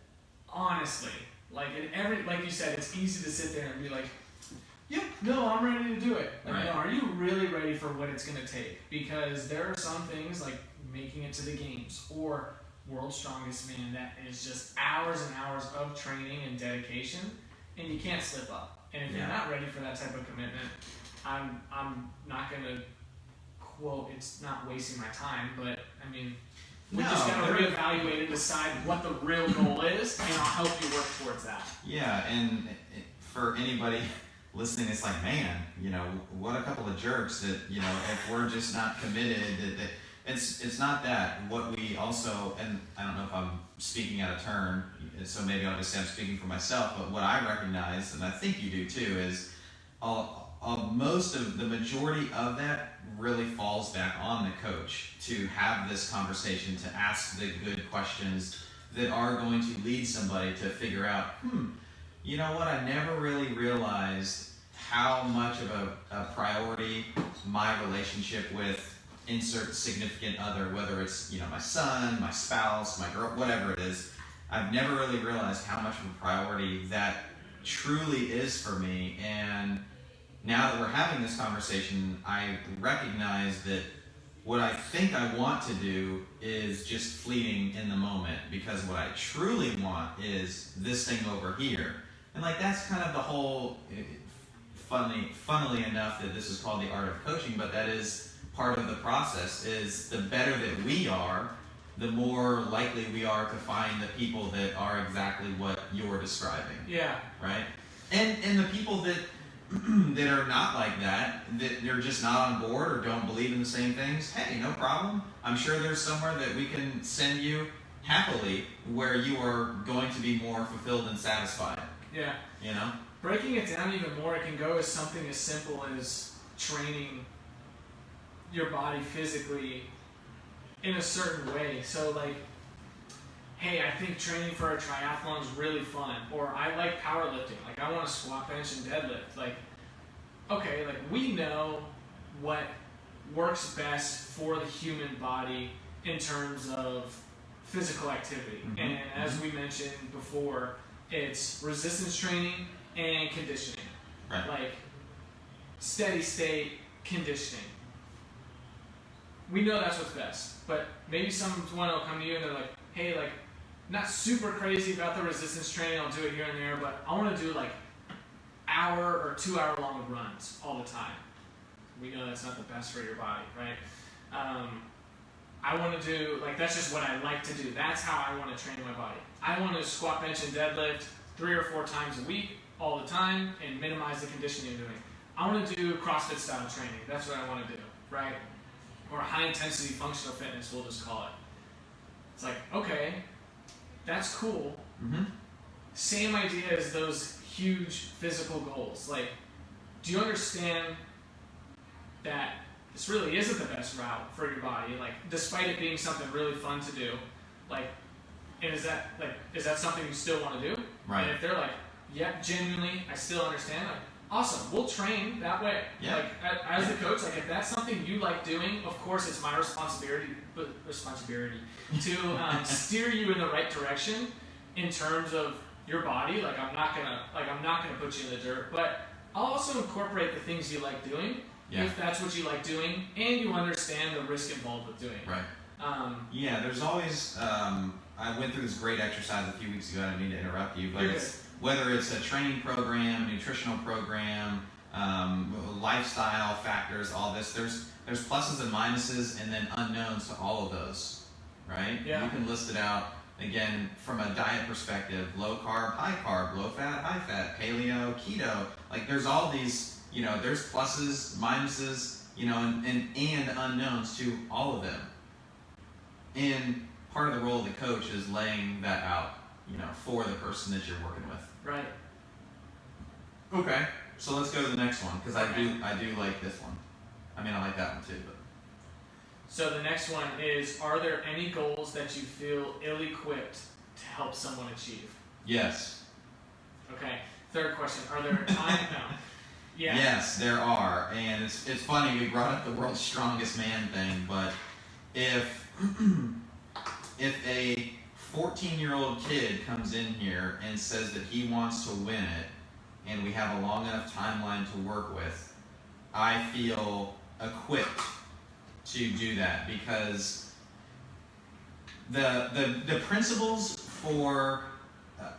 honestly, like like you said, it's easy to sit there and be like, I'm ready to do it. Like, no, are you really ready for what it's going to take? Because there are some things like making it to the games or World's Strongest Man that is just hours and hours of training and dedication, and you can't slip up. And if you're not ready for that type of commitment, I'm not going to quote, it's not wasting my time, but I mean, we just got to reevaluate and decide what the real goal is, and I'll help you work towards that. Yeah, and for anybody listening, it's like, man, what a couple of jerks that, if we're just not committed, that it's not that. What we also, and I don't know if I'm speaking out of turn, so maybe I'll just say I'm speaking for myself, but what I recognize, and I think you do too, is most of the majority of that really falls back on the coach to have this conversation, to ask the good questions that are going to lead somebody to figure out, you know what, I never really realized how much of a priority my relationship with insert significant other, whether it's my son, my spouse, my girl, whatever it is, I've never really realized how much of a priority that truly is for me. And now that we're having this conversation, I recognize that what I think I want to do is just fleeting in the moment, because what I truly want is this thing over here. And like that's kind of the whole, funnily enough that this is called the art of coaching, but that is part of the process, is the better that we are, the more likely we are to find the people that are exactly what you're describing. Yeah. Right? And the people that that are not like that they're just not on board or don't believe in the same things, hey, no problem. I'm sure there's somewhere that we can send you happily where you are going to be more fulfilled and satisfied. Yeah. You know? Breaking it down even more, it can go as something as simple as training your body physically in a certain way. So like, hey, I think training for a triathlon is really fun, or I like powerlifting, like I want to squat, bench, and deadlift. Like, okay, like we know what works best for the human body in terms of physical activity. Mm-hmm. And as we mentioned before, it's resistance training and conditioning. Right. Like steady state conditioning. We know that's what's best, but maybe someone will come to you and they're like, hey, like, not super crazy about the resistance training, I'll do it here and there, but I want to do like hour or 2 hour long runs all the time. We know that's not the best for your body, right? I want to do, like, that's just what I like to do. That's how I want to train my body. I want to squat, bench, and deadlift 3 or 4 times a week, all the time, and minimize the conditioning I'm doing. I want to do CrossFit style training. That's what I want to do, right? Or high intensity functional fitness, we'll just call it. It's like, okay, that's cool. Mm-hmm. Same idea as those huge physical goals. Like, do you understand that this really isn't the best route for your body? Like, despite it being something really fun to do, like, and is that something you still want to do? Right. And if they're like, yeah, genuinely, I still understand, like, awesome, we'll train that way. Yeah. Like, as the coach, like, if that's something you like doing, of course it's my responsibility to steer you in the right direction in terms of your body. Like, I'm not gonna put you in the dirt, but I'll also incorporate the things you like doing, if that's what you like doing, and you understand the risk involved with doing it. Right. Yeah, there's always, I went through this great exercise a few weeks ago, I don't mean to interrupt you, but whether it's a training program, a nutritional program, lifestyle factors, all this, there's pluses and minuses and then unknowns to all of those, right? Yeah. You can list it out, again, from a diet perspective, low carb, low fat, high fat, paleo, keto. Like, there's all these, you know, there's pluses, minuses, you know, and unknowns to all of them. And part of the role of the coach is laying that out, you know, for the person that you're working with. Right. Okay, so let's go to the next one, because I do like this one. I mean, I like that one too, but. So the next one is, are there any goals that you feel ill-equipped to help someone achieve? Yes. Okay. Third question, are there times? No. Yeah. Yes, there are, and it's funny, we brought up the world's strongest man thing, but if a 14-year-old kid comes in here and says that he wants to win it, and we have a long enough timeline to work with, I feel equipped to do that, because the principles for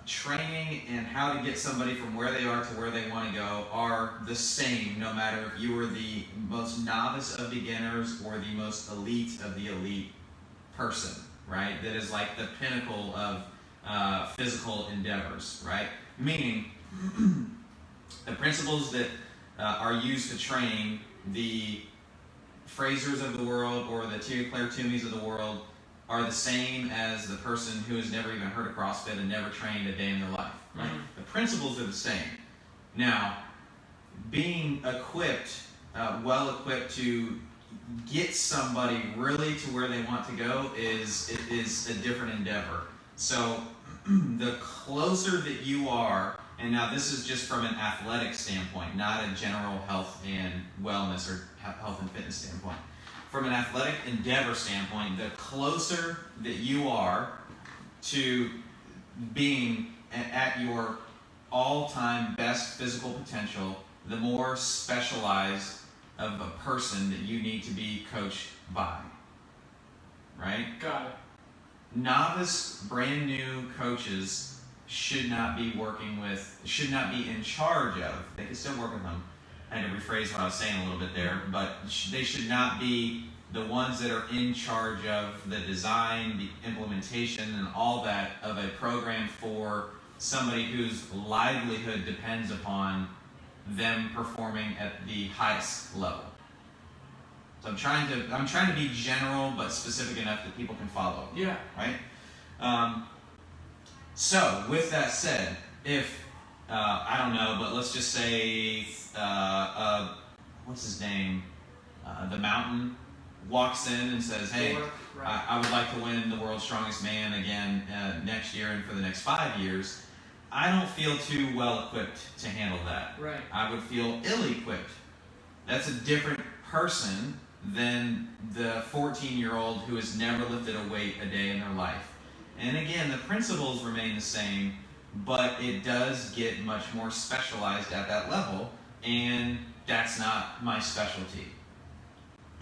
training and how to get somebody from where they are to where they want to go are the same, no matter if you are the most novice of beginners or the most elite of the elite person, right? That is like the pinnacle of physical endeavors, right? Meaning, the principles that are used to train the Frasers of the world or the Claire Toomeys of the world are the same as the person who has never even heard of CrossFit and never trained a day in their life, right? Mm-hmm. The principles are the same. Now, being equipped, well equipped to get somebody really to where they want to go is a different endeavor. So the closer that you are, and now this is just from an athletic standpoint, not a general health and wellness or health and fitness standpoint. From an athletic endeavor standpoint, the closer that you are to being at your all-time best physical potential, the more specialized of a person that you need to be coached by. Right? Got it. Novice, brand new coaches should not be in charge of, they can still work with them. I had to rephrase what I was saying a little bit there, but they should not be the ones that are in charge of the design, the implementation, and all that of a program for somebody whose livelihood depends upon them performing at the highest level. So I'm trying to be general but specific enough that people can follow. Yeah. Right? So with that said, if I don't know, but let's just say what's his name? The Mountain walks in and says, "Hey, Right. I would like to win the World's Strongest Man again next year and for the next 5 years." I don't feel too well equipped to handle that. Right. I would feel ill-equipped. That's a different person than the 14-year-old who has never lifted a weight a day in their life. And again, the principles remain the same, but it does get much more specialized at that level, and that's not my specialty.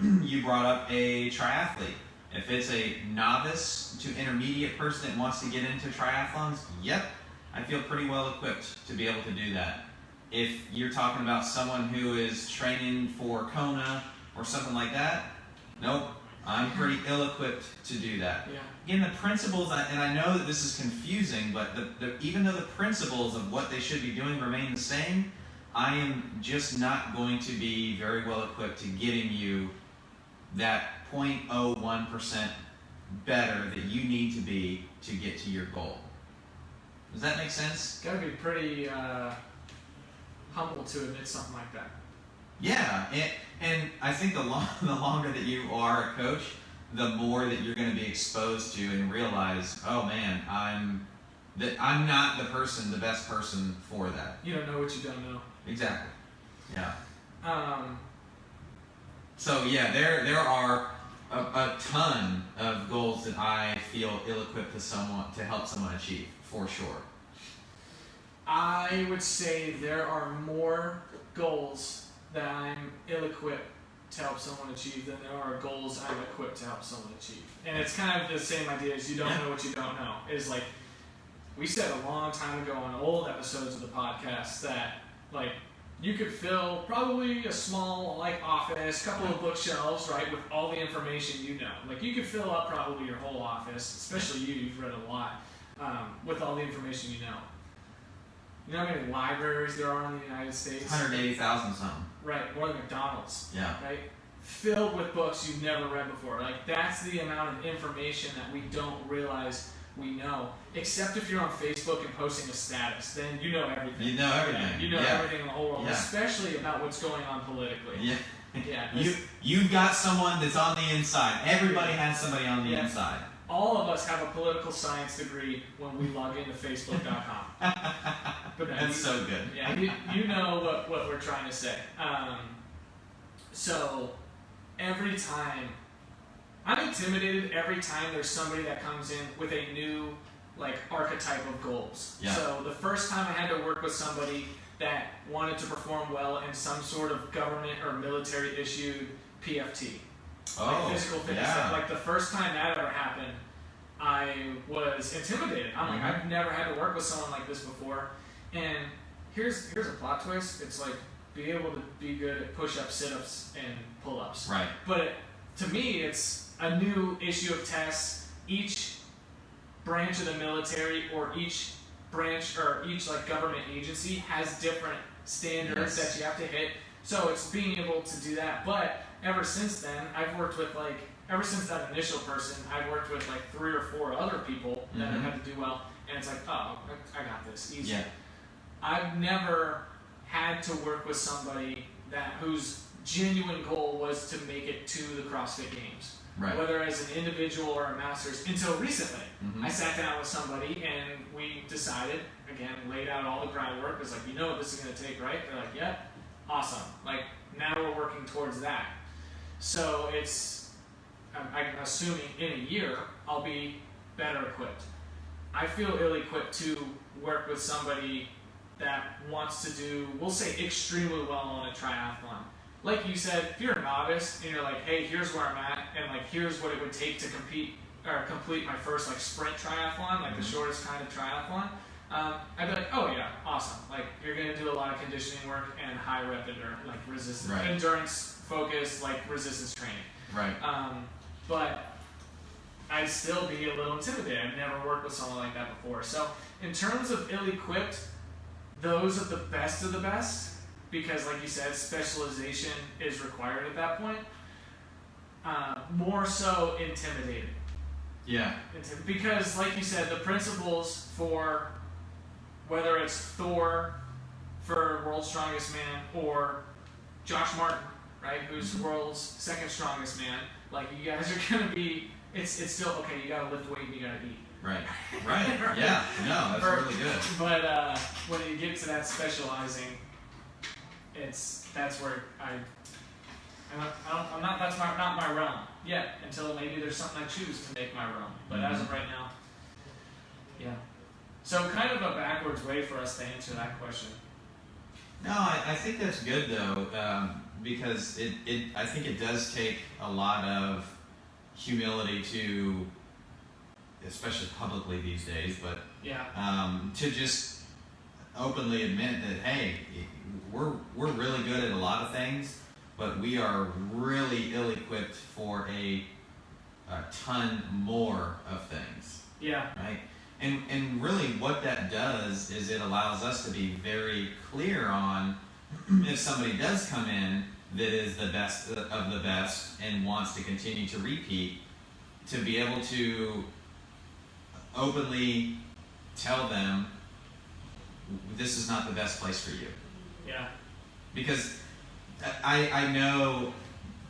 You brought up a triathlete. If it's a novice to intermediate person that wants to get into triathlons, yep, I feel pretty well equipped to be able to do that. If you're talking about someone who is training for Kona or something like that, nope, I'm pretty ill-equipped to do that. Yeah. Again, the principles, and I know that this is confusing, but even though the principles of what they should be doing remain the same, I am just not going to be very well equipped to getting you that 0.01% better that you need to be to get to your goal. Does that make sense? Got to be pretty humble to admit something like that. Yeah, and I think the longer that you are a coach, the more that you're going to be exposed to and realize, oh man, I'm not the best person for that. You don't know what you don't know. Exactly. Yeah. Um, So yeah, there are a ton of goals that I feel ill-equipped to help someone achieve, for sure. I would say there are more goals that I'm ill-equipped to help someone achieve than there are goals I'm equipped to help someone achieve. And it's kind of the same idea as you don't know what you don't know. It's like we said a long time ago on old episodes of the podcast that like you could fill probably a small like office, couple of bookshelves, right, with all the information you know. Like you could fill up probably your whole office, especially you've read a lot, with all the information you know. You know how many libraries there are in the United States? 180,000 something. Right, more than McDonald's. Yeah. Right? Filled with books you've never read before. Like that's the amount of information that we don't realize we know. Except if you're on Facebook and posting a status, then you know everything. You know everything. Yeah, you know Yeah. everything in the whole world, Yeah. especially about what's going on politically. Yeah. Yeah. You've got someone that's on the inside. Everybody has somebody on the Yeah. inside. All of us have a political science degree when we log into Facebook.com. But That's so good. Yeah, you know what we're trying to say. So every time, I'm intimidated every time there's somebody that comes in with a new like archetype of goals. Yeah. So the first time I had to work with somebody that wanted to perform well in some sort of government or military issued PFT. Like physical fitness. yeah. Like the first time that ever happened, I was intimidated. I'm like, I've never had to work with someone like this before. And here's a plot twist. It's like be able to be good at push-ups, sit-ups, and pull-ups. Right. But to me, it's a new issue of tests. Each branch of the military or each branch or each like government agency has different standards that you have to hit. So it's being able to do that. But ever since then, I've worked with ever since that initial person, I've worked with like 3 or 4 other people that have had to do well. And it's like, oh, I got this, easy. Yeah. I've never had to work with somebody whose genuine goal was to make it to the CrossFit Games. Right. Whether as an individual or a master's, until recently. I sat down with somebody and we decided, again, laid out all the groundwork. It was like, you know what this is going to take, right? They're like, yep, awesome. Like, now we're working towards that. So I'm assuming in a year, I'll be better equipped. I feel ill-equipped to work with somebody that wants to do, we'll say, extremely well on a triathlon. Like you said, if you're a novice and you're like, hey, here's where I'm at, and like here's what it would take to complete my first like sprint triathlon, like the shortest kind of triathlon, I'd be like, oh yeah, awesome. Like you're gonna do a lot of conditioning work and high rep endurance, like resistance, endurance focused, like resistance training. Right. But I'd still be a little intimidated. I've never worked with someone like that before. So in terms of ill-equipped, those are the best, because like you said, specialization is required at that point. More so intimidated. Yeah. Because like you said, the principles for whether it's Thor for World's Strongest Man or Josh Martin, right, who's the world's second strongest man, like you guys are gonna be, it's still okay. You gotta lift weight and you gotta eat. Right. Yeah. No, that's really good. But when you get to that specializing, that's where I'm not. That's not my realm yet. Until maybe there's something I choose to make my realm. But as of right now, yeah. So kind of a backwards way for us to answer that question. No, I think that's good though, because I think it does take a lot of humility to, especially publicly these days, but to just openly admit that, hey, we're really good at a lot of things, but we are really ill-equipped for a ton more of things. Yeah. Right? And really what that does is it allows us to be very clear on if somebody does come in that is the best of the best and wants to continue to repeat, to be able to openly tell them this is not the best place for you. Yeah. Because I know,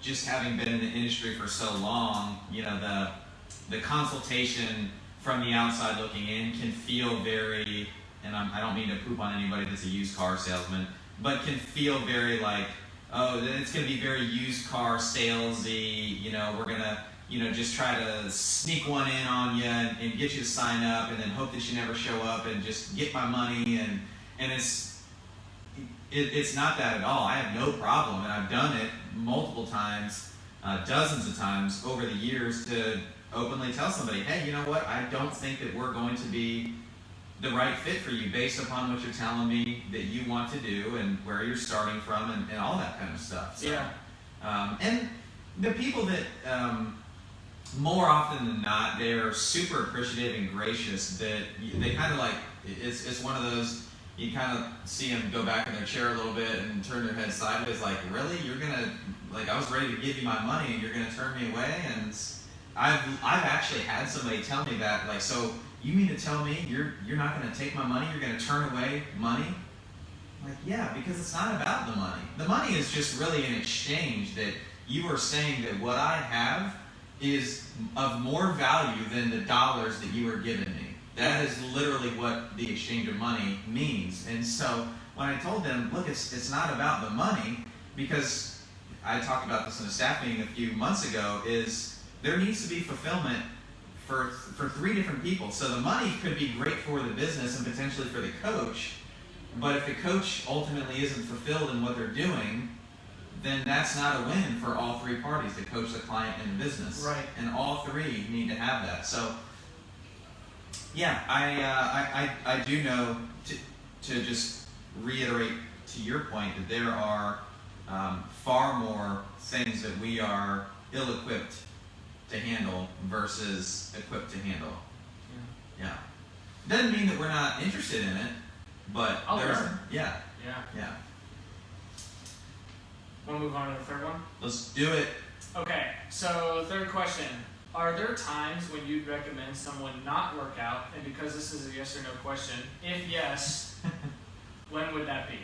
just having been in the industry for so long, you know, the consultation from the outside looking in can feel very, and I don't mean to poop on anybody that's a used car salesman, but can feel very like, oh, it's going to be very used car salesy, you know, we're going to, you know, just try to sneak one in on you and get you to sign up and then hope that you never show up and just get my money. And it's not that at all. I have no problem, and I've done it multiple times, dozens of times over the years, to openly tell somebody, hey, you know what, I don't think that we're going to be the right fit for you based upon what you're telling me that you want to do and where you're starting from and all that kind of stuff. So, yeah. And the people that, more often than not, they're super appreciative and gracious, that they kind of like, it's one of those, you kind of see them go back in their chair a little bit and turn their head sideways like, really? You're going to, like, I was ready to give you my money and you're going to turn me away? And I've actually had somebody tell me that, like, so you mean to tell me you're not going to take my money? You're going to turn away money? I'm like, yeah, because it's not about the money. The money is just really an exchange that you are saying that what I have is of more value than the dollars that you are giving me. That is literally what the exchange of money means. And so when I told them, look, it's not about the money, because I talked about this in a staff meeting a few months ago, is there needs to be fulfillment for 3 different people. So the money could be great for the business and potentially for the coach, but if the coach ultimately isn't fulfilled in what they're doing, then that's not a win for all 3 parties, the coach, the client, and the business. Right. And all 3 need to have that. So yeah, I do know, to just reiterate to your point, that there are far more things that we are ill-equipped to handle versus equipped to handle. Yeah. Doesn't mean that we're not interested in it, but there's, yeah. Want to move on to the third one? Let's do it. Okay, so third question. Are there times when you'd recommend someone not work out? And because this is a yes or no question, if yes, when would that be?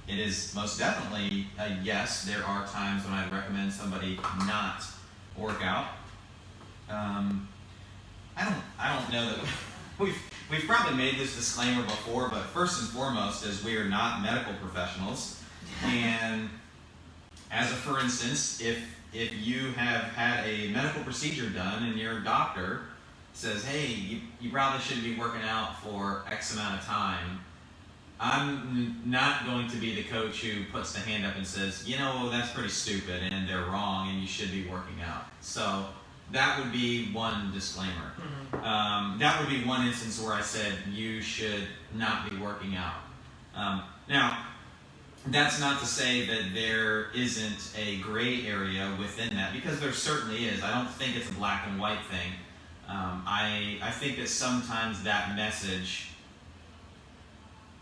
It is most definitely a yes. There are times when I'd recommend somebody not work out. I don't know that we've probably made this disclaimer before, but first and foremost is we are not medical professionals. And as a for instance, if you have had a medical procedure done and your doctor says, hey, you probably shouldn't be working out for X amount of time, I'm not going to be the coach who puts the hand up and says, you know, that's pretty stupid and they're wrong and you should be working out. So that would be one disclaimer. Mm-hmm. That would be one instance where I said you should not be working out. Now, that's not to say that there isn't a gray area within that, because there certainly is. I don't think it's a black and white thing. I think that sometimes that message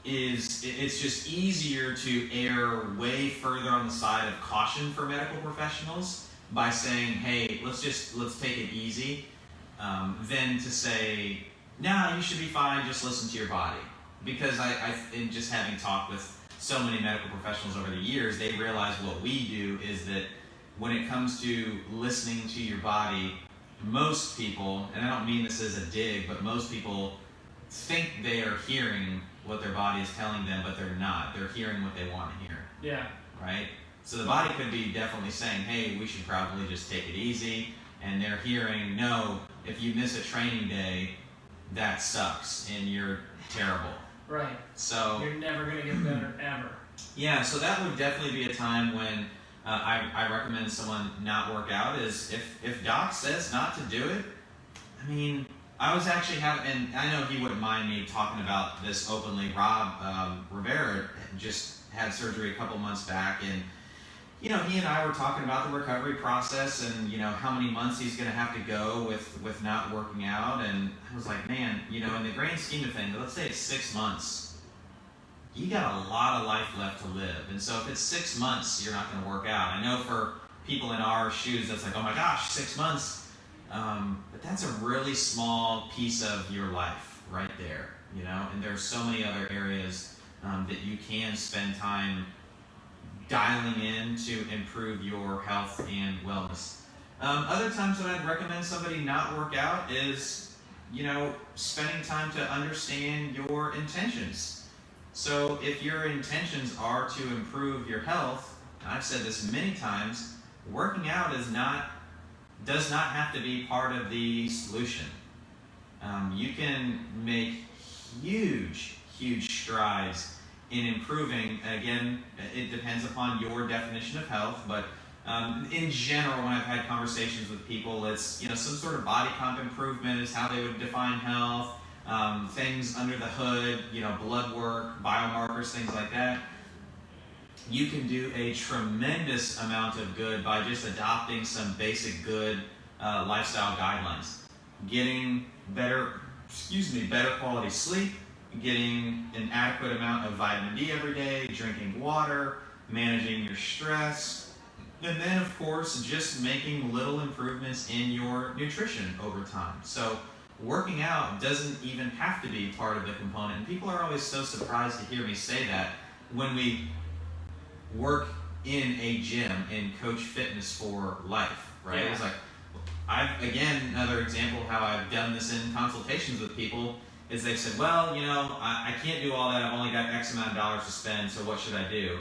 it's just easier to err way further on the side of caution for medical professionals by saying, hey, let's take it easy, than to say, nah, you should be fine, just listen to your body. Because in just having talked with so many medical professionals over the years, they realize what we do is that when it comes to listening to your body, most people, and I don't mean this as a dig, but most people think they are hearing what their body is telling them, but they're not. They're hearing what they want to hear. Yeah. Right? So the body could be definitely saying, hey, we should probably just take it easy. And they're hearing, no, if you miss a training day, that sucks and you're terrible. Right. So you're never going to get better, ever. Yeah, so that would definitely be a time when I recommend someone not work out. Is if doc says not to do it, I mean, I was actually having, and I know he wouldn't mind me talking about this openly. Rob Rivera just had surgery a couple months back, and he and I were talking about the recovery process and how many months he's going to have to go with not working out. And I was like, man, in the grand scheme of things, let's say it's 6 months. You got a lot of life left to live. And so if it's 6 months, you're not going to work out. I know for people in our shoes, that's like, oh my gosh, 6 months. But that's a really small piece of your life right there, and there's so many other areas that you can spend time dialing in to improve your health and wellness. Other times that I'd recommend somebody not work out is, spending time to understand your intentions. So if your intentions are to improve your health, and I've said this many times, working out does not have to be part of the solution. You can make huge strides in improving. Again, it depends upon your definition of health, but in general, when I've had conversations with people, it's some sort of body comp improvement is how they would define health. Things under the hood, blood work, biomarkers, things like that. You can do a tremendous amount of good by just adopting some basic good lifestyle guidelines. Getting better quality sleep, getting an adequate amount of vitamin D every day, drinking water, managing your stress, and then of course just making little improvements in your nutrition over time. So working out doesn't even have to be part of the component. And people are always so surprised to hear me say that when we work in a gym and coach fitness for life, right? Yeah. It's like, another example of how I've done this in consultations with people is they've said, well, I can't do all that. I've only got X amount of dollars to spend, so what should I do?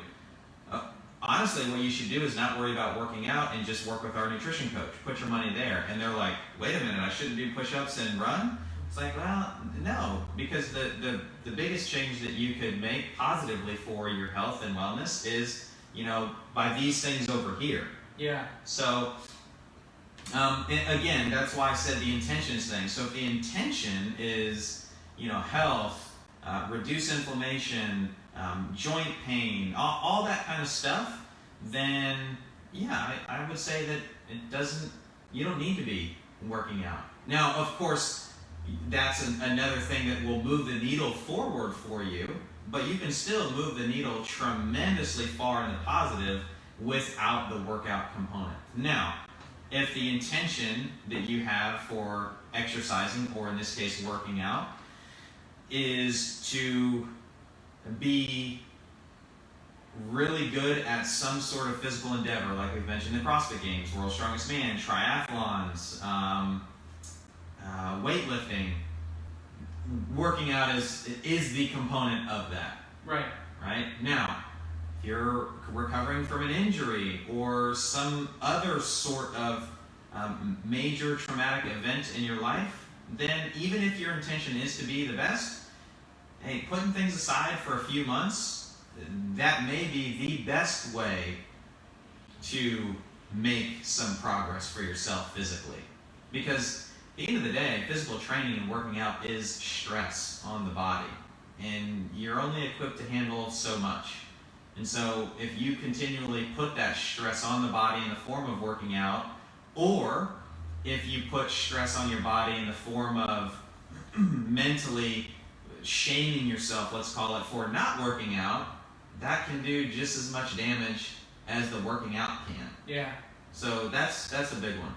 Honestly, what you should do is not worry about working out and just work with our nutrition coach. Put your money there. And they're like, wait a minute, I shouldn't do push-ups and run? It's like, well, no, because the biggest change that you could make positively for your health and wellness is, by these things over here. Yeah. So, again, that's why I said the intentions thing. So if the intention is, health, reduce inflammation, joint pain, all that kind of stuff, then yeah, I would say that you don't need to be working out. Now, of course, that's another thing that will move the needle forward for you, but you can still move the needle tremendously far in the positive without the workout component. Now, if the intention that you have for exercising, or in this case working out, is to be really good at some sort of physical endeavor, like we've mentioned the CrossFit Games, World's Strongest Man, triathlons, weightlifting, working out is the component of that. Right? Now, if you're recovering from an injury or some other sort of major traumatic event in your life, then even if your intention is to be the best, hey, putting things aside for a few months, that may be the best way to make some progress for yourself physically. Because at the end of the day, physical training and working out is stress on the body. And you're only equipped to handle so much. And so if you continually put that stress on the body in the form of working out, or if you put stress on your body in the form of mentally shaming yourself, let's call it, for not working out, that can do just as much damage as the working out can. Yeah. So that's a big one.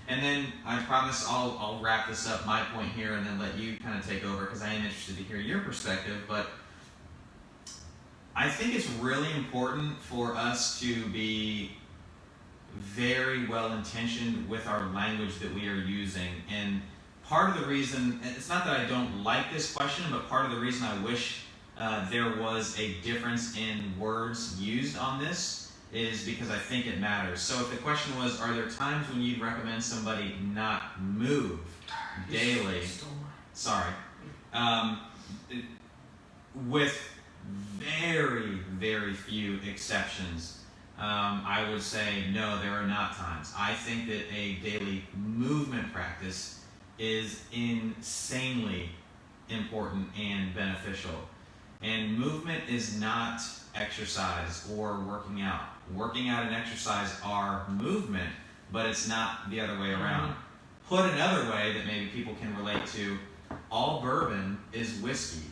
And then I promise I'll wrap this up, my point here, and then let you kind of take over, because I am interested to hear your perspective. But I think it's really important for us to be very well intentioned with our language that we are using. And part of the reason, it's not that I don't like this question, but part of the reason I wish there was a difference in words used on this is because I think it matters. So if the question was, are there times when you'd recommend somebody not move daily? Sorry. With very, very few exceptions, I would say no, there are not times. I think that a daily movement practice is insanely important and beneficial. And movement is not exercise or working out. Working out and exercise are movement, but it's not the other way around. Put another way that maybe people can relate to, all bourbon is whiskey,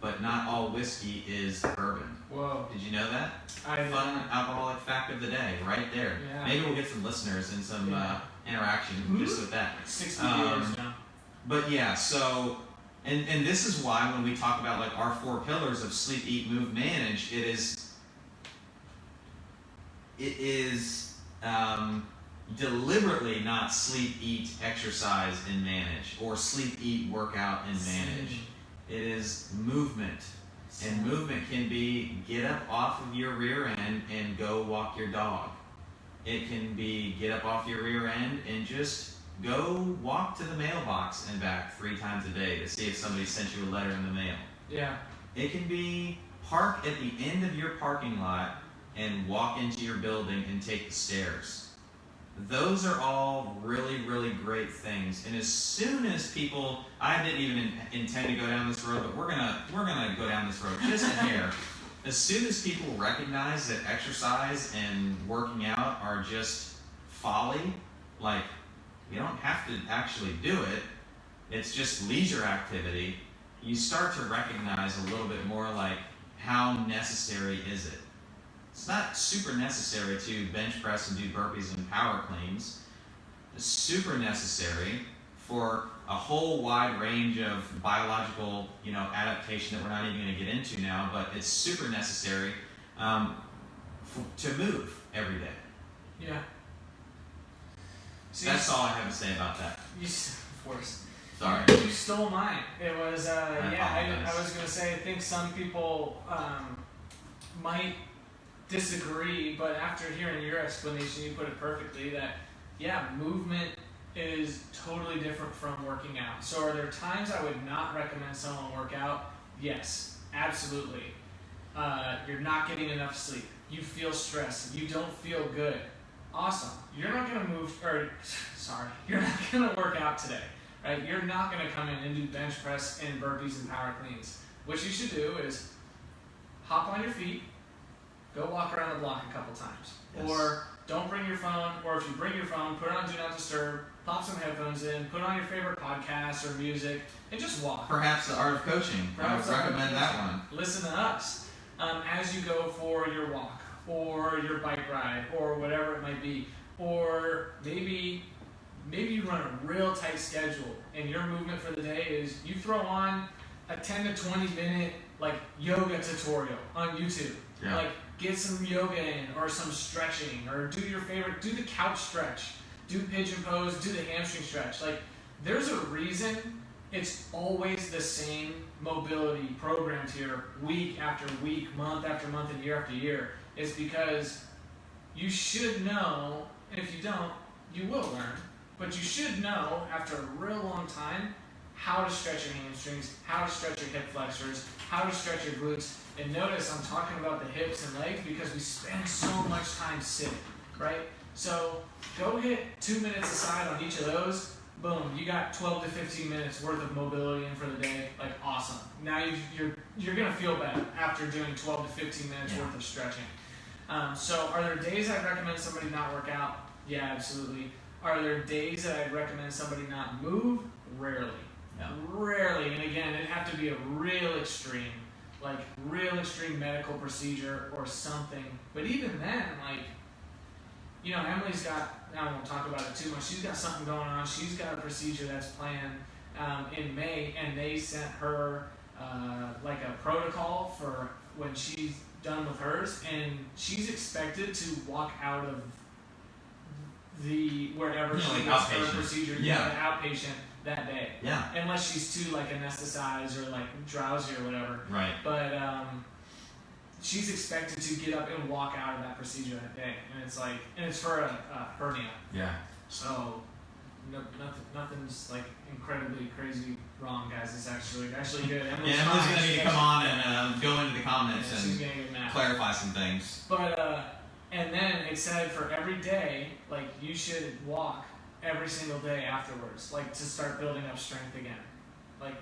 but not all whiskey is bourbon. Whoa. Did you know that? I Fun alcoholic fact of the day, right there. Yeah. Maybe we'll get some listeners and some interaction just with that. 60 years now. But yeah, so, and this is why when we talk about like our 4 pillars of sleep, eat, move, manage, it is deliberately not sleep, eat, exercise, and manage, or sleep, eat, work out, and manage. It is movement. And movement can be get up off of your rear end and go walk your dog. It can be get up off your rear end and just go walk to the mailbox and back 3 times a day to see if somebody sent you a letter in the mail. Yeah. It can be park at the end of your parking lot and walk into your building and take the stairs. Those are all really, really great things. And as soon as people, I didn't even intend to go down this road, but we're gonna go down this road just a hair. As soon as people recognize that exercise and working out are just folly, like you don't have to actually do it, it's just leisure activity, you start to recognize a little bit more like how necessary is it. It's not super necessary to bench press and do burpees and power cleans. It's super necessary for a whole wide range of biological, adaptation that we're not even going to get into now, but it's super necessary to move every day. Yeah. So that's all I have to say about that. Of course. Sorry. You stole mine. It was, I was going to say, I think some people might disagree, but after hearing your explanation, you put it perfectly that, movement is totally different from working out. So are there times I would not recommend someone work out? Yes, absolutely. You're not getting enough sleep. You feel stressed. You don't feel good. Awesome. You're not going to you're not going to work out today, right? You're not going to come in and do bench press and burpees and power cleans. What you should do is hop on your feet, go walk around the block a couple times. Yes. Or don't bring your phone, or if you bring your phone, put it on Do Not Disturb, pop some headphones in, put on your favorite podcast or music, and just walk. Perhaps the Art of Coaching. I would recommend that one. Listen to us as you go for your walk, or your bike ride, or whatever it might be. Or maybe you run a real tight schedule, and your movement for the day is you throw on a 10 to 20 minute yoga tutorial on YouTube. Yeah. Get some yoga in, or some stretching, or do the couch stretch, do pigeon pose, do the hamstring stretch. There's a reason it's always the same mobility programs here, week after week, month after month, and year after year. It's because you should know, and if you don't, you will learn, but you should know after a real long time how to stretch your hamstrings, how to stretch your hip flexors, how to stretch your glutes. And notice I'm talking about the hips and legs because we spend so much time sitting, right? So go hit 2 minutes aside on each of those. Boom, you got 12 to 15 minutes worth of mobility in for the day. Awesome. Now now you're gonna feel better after doing 12 to 15 minutes Yeah. worth of stretching. So are there days I'd recommend somebody not work out? Yeah, absolutely. Are there days that I'd recommend somebody not move? Rarely. Yeah. Rarely. And again, it'd have to be a real extreme medical procedure or something. But even then, like, you know, Emily's got, I won't talk about it too much, she's got something going on. She's got a procedure that's planned in May, and they sent her like a protocol for when she's done with hers, and she's expected to walk out of the wherever she like gets outpatient. her procedure, Yeah. the outpatient that day. Yeah. Unless she's too like anesthetized or like drowsy or whatever. Right. But she's expected to get up and walk out of that procedure that day, and it's like, and it's for a hernia. Yeah. So nothing's like incredibly crazy wrong, guys. It's actually good. Emily's Yeah, Emily's gonna need to come on and go into the comments she's and gonna get mad. clarify some things. But and then it said for every day, like you should walk every single day afterwards, like to start building up strength again. Like,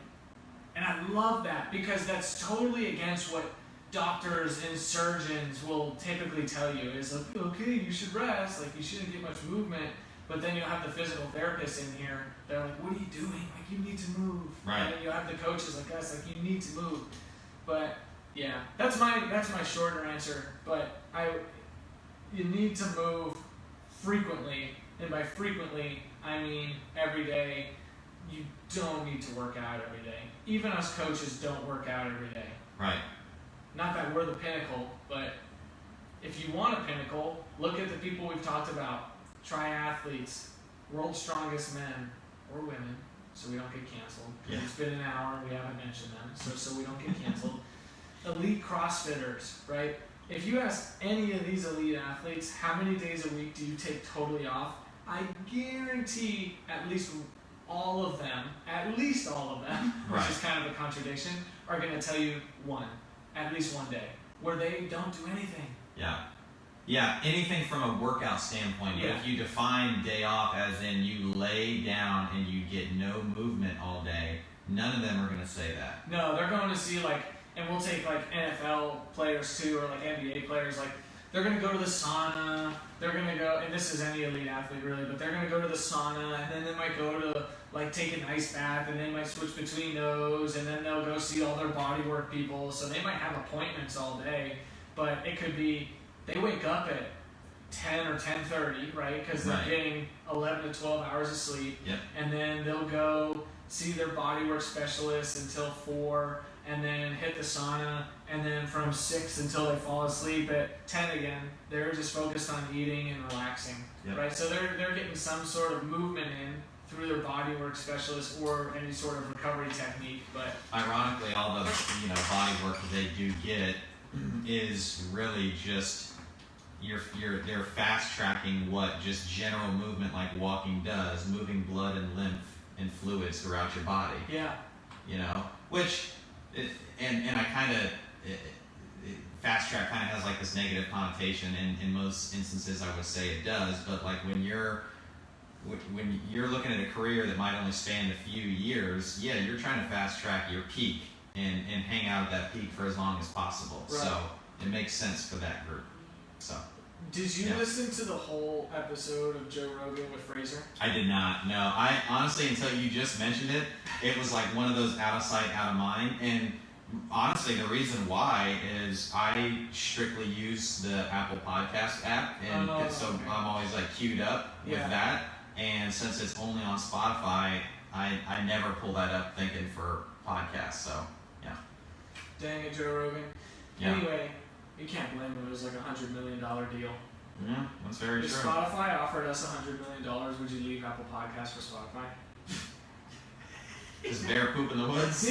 and I love that because that's totally against what doctors and surgeons will typically tell you is like, okay, you should rest, like you shouldn't get much movement. But then you'll have the physical therapists in here. They're like, what are you doing? Like, you need to move. Right. And then you'll have the coaches like us, like, you need to move. But yeah, that's my shorter answer. But you need to move frequently, and by frequently I mean every day. You don't need to work out every day. Even us coaches don't work out every day. Right. Not that we're the pinnacle, but if you want a pinnacle, look at the people we've talked about. Triathletes, world's strongest men or women, so we don't get canceled. Yeah. It's been an hour and we haven't mentioned them, so we don't get canceled. Elite CrossFitters, right? If you ask any of these elite athletes, how many days a week do you take totally off? I guarantee at least all of them, which Right. is kind of a contradiction, are going to tell you at least one day, where they don't do anything. Yeah. Yeah, anything from a workout standpoint. But Yeah. if you define day off as in you lay down and you get no movement all day, none of them are going to say that. No, they're going to see like, and we'll take like NFL players too, or like NBA players, like they're going to go to the sauna, they're going to go, and this is any elite athlete really, but they're going to go to the sauna, and then they might go to like take an ice bath, and they might switch between those, and then they'll go see all their bodywork people, so they might have appointments all day, but it could be, they wake up at 10 or 10:30, right? Because they're Right. getting 11 to 12 hours of sleep. Yep. And then they'll go see their bodywork specialist until 4, and then hit the sauna, and then from 6 until they fall asleep at 10 again, they're just focused on eating and relaxing, Yep. right? So they're getting some sort of movement in through their bodywork specialist or any sort of recovery technique, but Ironically, all the body work that they do get is really just they're fast tracking what just general movement like walking does, moving blood and lymph and fluids throughout your body. yeah. Which and I kind of fast track kind of has like this negative connotation, and in most instances I would say it does, but like when you're looking at a career that might only span a few years, yeah, you're trying to fast track your peak and hang out at that peak for as long as possible. Right. So it makes sense for that group. So Did you Yeah. listen to the whole episode of Joe Rogan with Fraser? I did not. No, I honestly, until you just mentioned it, it was like one of those out of sight, out of mind. And honestly, the reason why is I strictly use the Apple Podcast app, and so okay. I'm always like queued up with Yeah. that. And since it's only on Spotify, I never pull that up thinking for podcasts. So yeah. Dang it, Joe Rogan. Yeah. Anyway, you can't blame him. It was like a $100 million deal. Yeah, that's very If true. Spotify offered us $100 million, would you leave Apple Podcasts for Spotify? Is bear poop in the woods?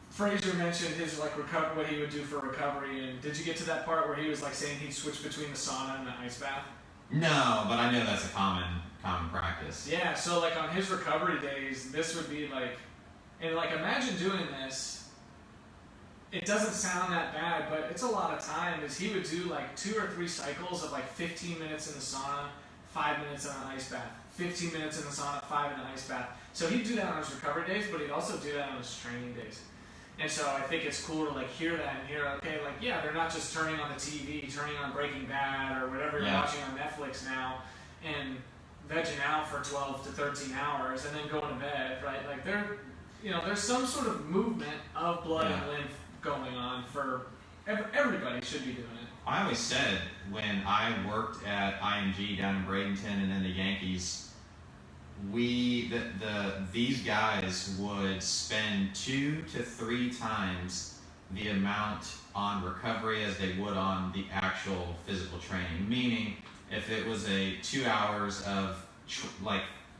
Fraser mentioned his like what he would do for recovery, and did you get to that part where he was like saying he'd switch between the sauna and the ice bath? No, but I know that's a common practice. Yeah, so like on his recovery days, this would be like, and like imagine doing this. It doesn't sound that bad, but it's a lot of time. Is he would do like 2 or 3 cycles of like 15 minutes in the sauna, 5 minutes in an ice bath, 15 minutes in the sauna, 5 in the ice bath. So he'd do that on his recovery days, but he'd also do that on his training days. And so I think it's cool to like hear that and hear, okay, like, yeah, they're not just turning on the TV, turning on Breaking Bad or whatever you're watching on Netflix now and vegging out for 12 to 13 hours and then going to bed, right? Like there's some sort of movement of blood and lymph going on for everybody should be doing it. I always said when I worked at IMG down in Bradenton and then the Yankees, these guys would spend 2 to 3 times the amount on recovery as they would on the actual physical training. Meaning, if it was a 2 hours of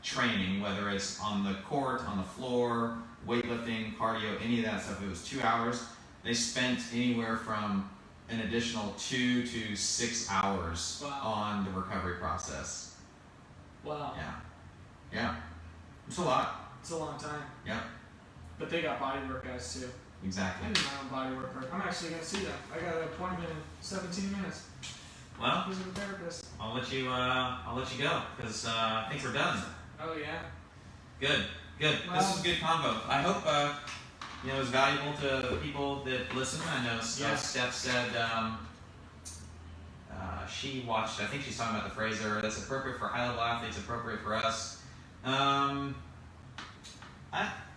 training, whether it's on the court, on the floor, weightlifting, cardio, any of that stuff, if it was 2 hours, they spent anywhere from an additional 2 to 6 hours on the recovery process. Wow. Yeah. It's a lot. It's a long time. Yeah. But they got bodywork guys too. Exactly. I need my own bodywork. I'm actually going to see them. I got an appointment in 17 minutes. Well, who's a therapist? I'll let you go because I think we're done. Oh yeah. Good. Well, this was a good combo. I hope it was valuable to the people that listen. I know Steph said she watched. I think she's talking about the Fraser. That's appropriate for high level athletes. Appropriate for us. I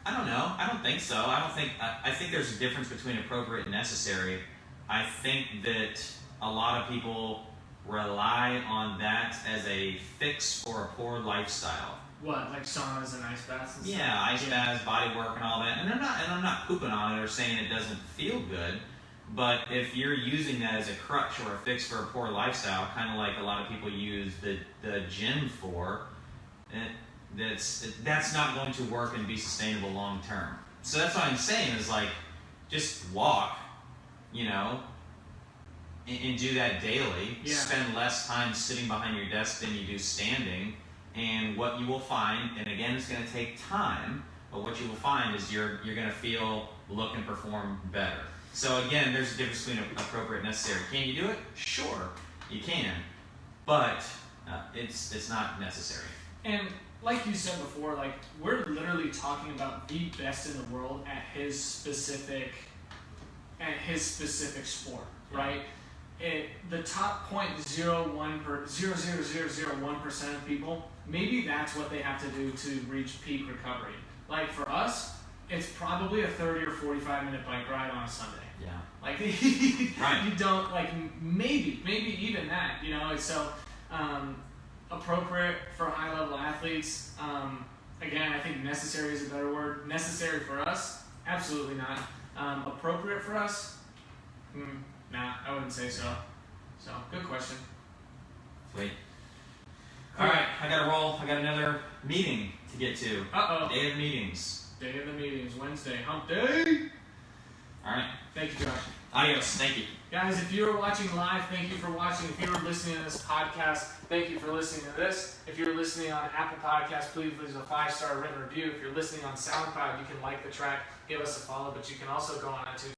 don't know. I don't think so. I think there's a difference between appropriate and necessary. I think that a lot of people rely on that as a fix for a poor lifestyle. What, like saunas and ice baths and stuff? Yeah, ice baths, body work and all that. And I'm not pooping on it or saying it doesn't feel good. But if you're using that as a crutch or a fix for a poor lifestyle, kind of like a lot of people use the gym for, that's not going to work and be sustainable long term. So that's what I'm saying is like, just walk, and do that daily. Yeah. Spend less time sitting behind your desk than you do standing. And what you will find, and again, it's going to take time, but what you will find is you're going to feel, look, and perform better. So again, there's a difference between appropriate and necessary. Can you do it? Sure, you can, but it's not necessary. And like you said before, like we're literally talking about the best in the world at his specific sport, right? The top 0.00001% of people, maybe that's what they have to do to reach peak recovery. Like for us, it's probably a 30 or 45 minute bike ride on a Sunday. Yeah. Like right. You don't like maybe even that, So appropriate for high level athletes. Again, I think necessary is a better word. Necessary for us, absolutely not. Appropriate for us, nah, I wouldn't say so. So, good question. Sweet. All right, I got to roll. I got another meeting to get to. Day of meetings. Day of the meetings, Wednesday, hump day. All right. Thank you, Josh. Adios. Thank you. Guys, if you're watching live, thank you for watching. If you're listening to this podcast, thank you for listening to this. If you're listening on Apple Podcasts, please leave a 5-star written review. If you're listening on SoundCloud, you can like the track, give us a follow, but you can also go on iTunes.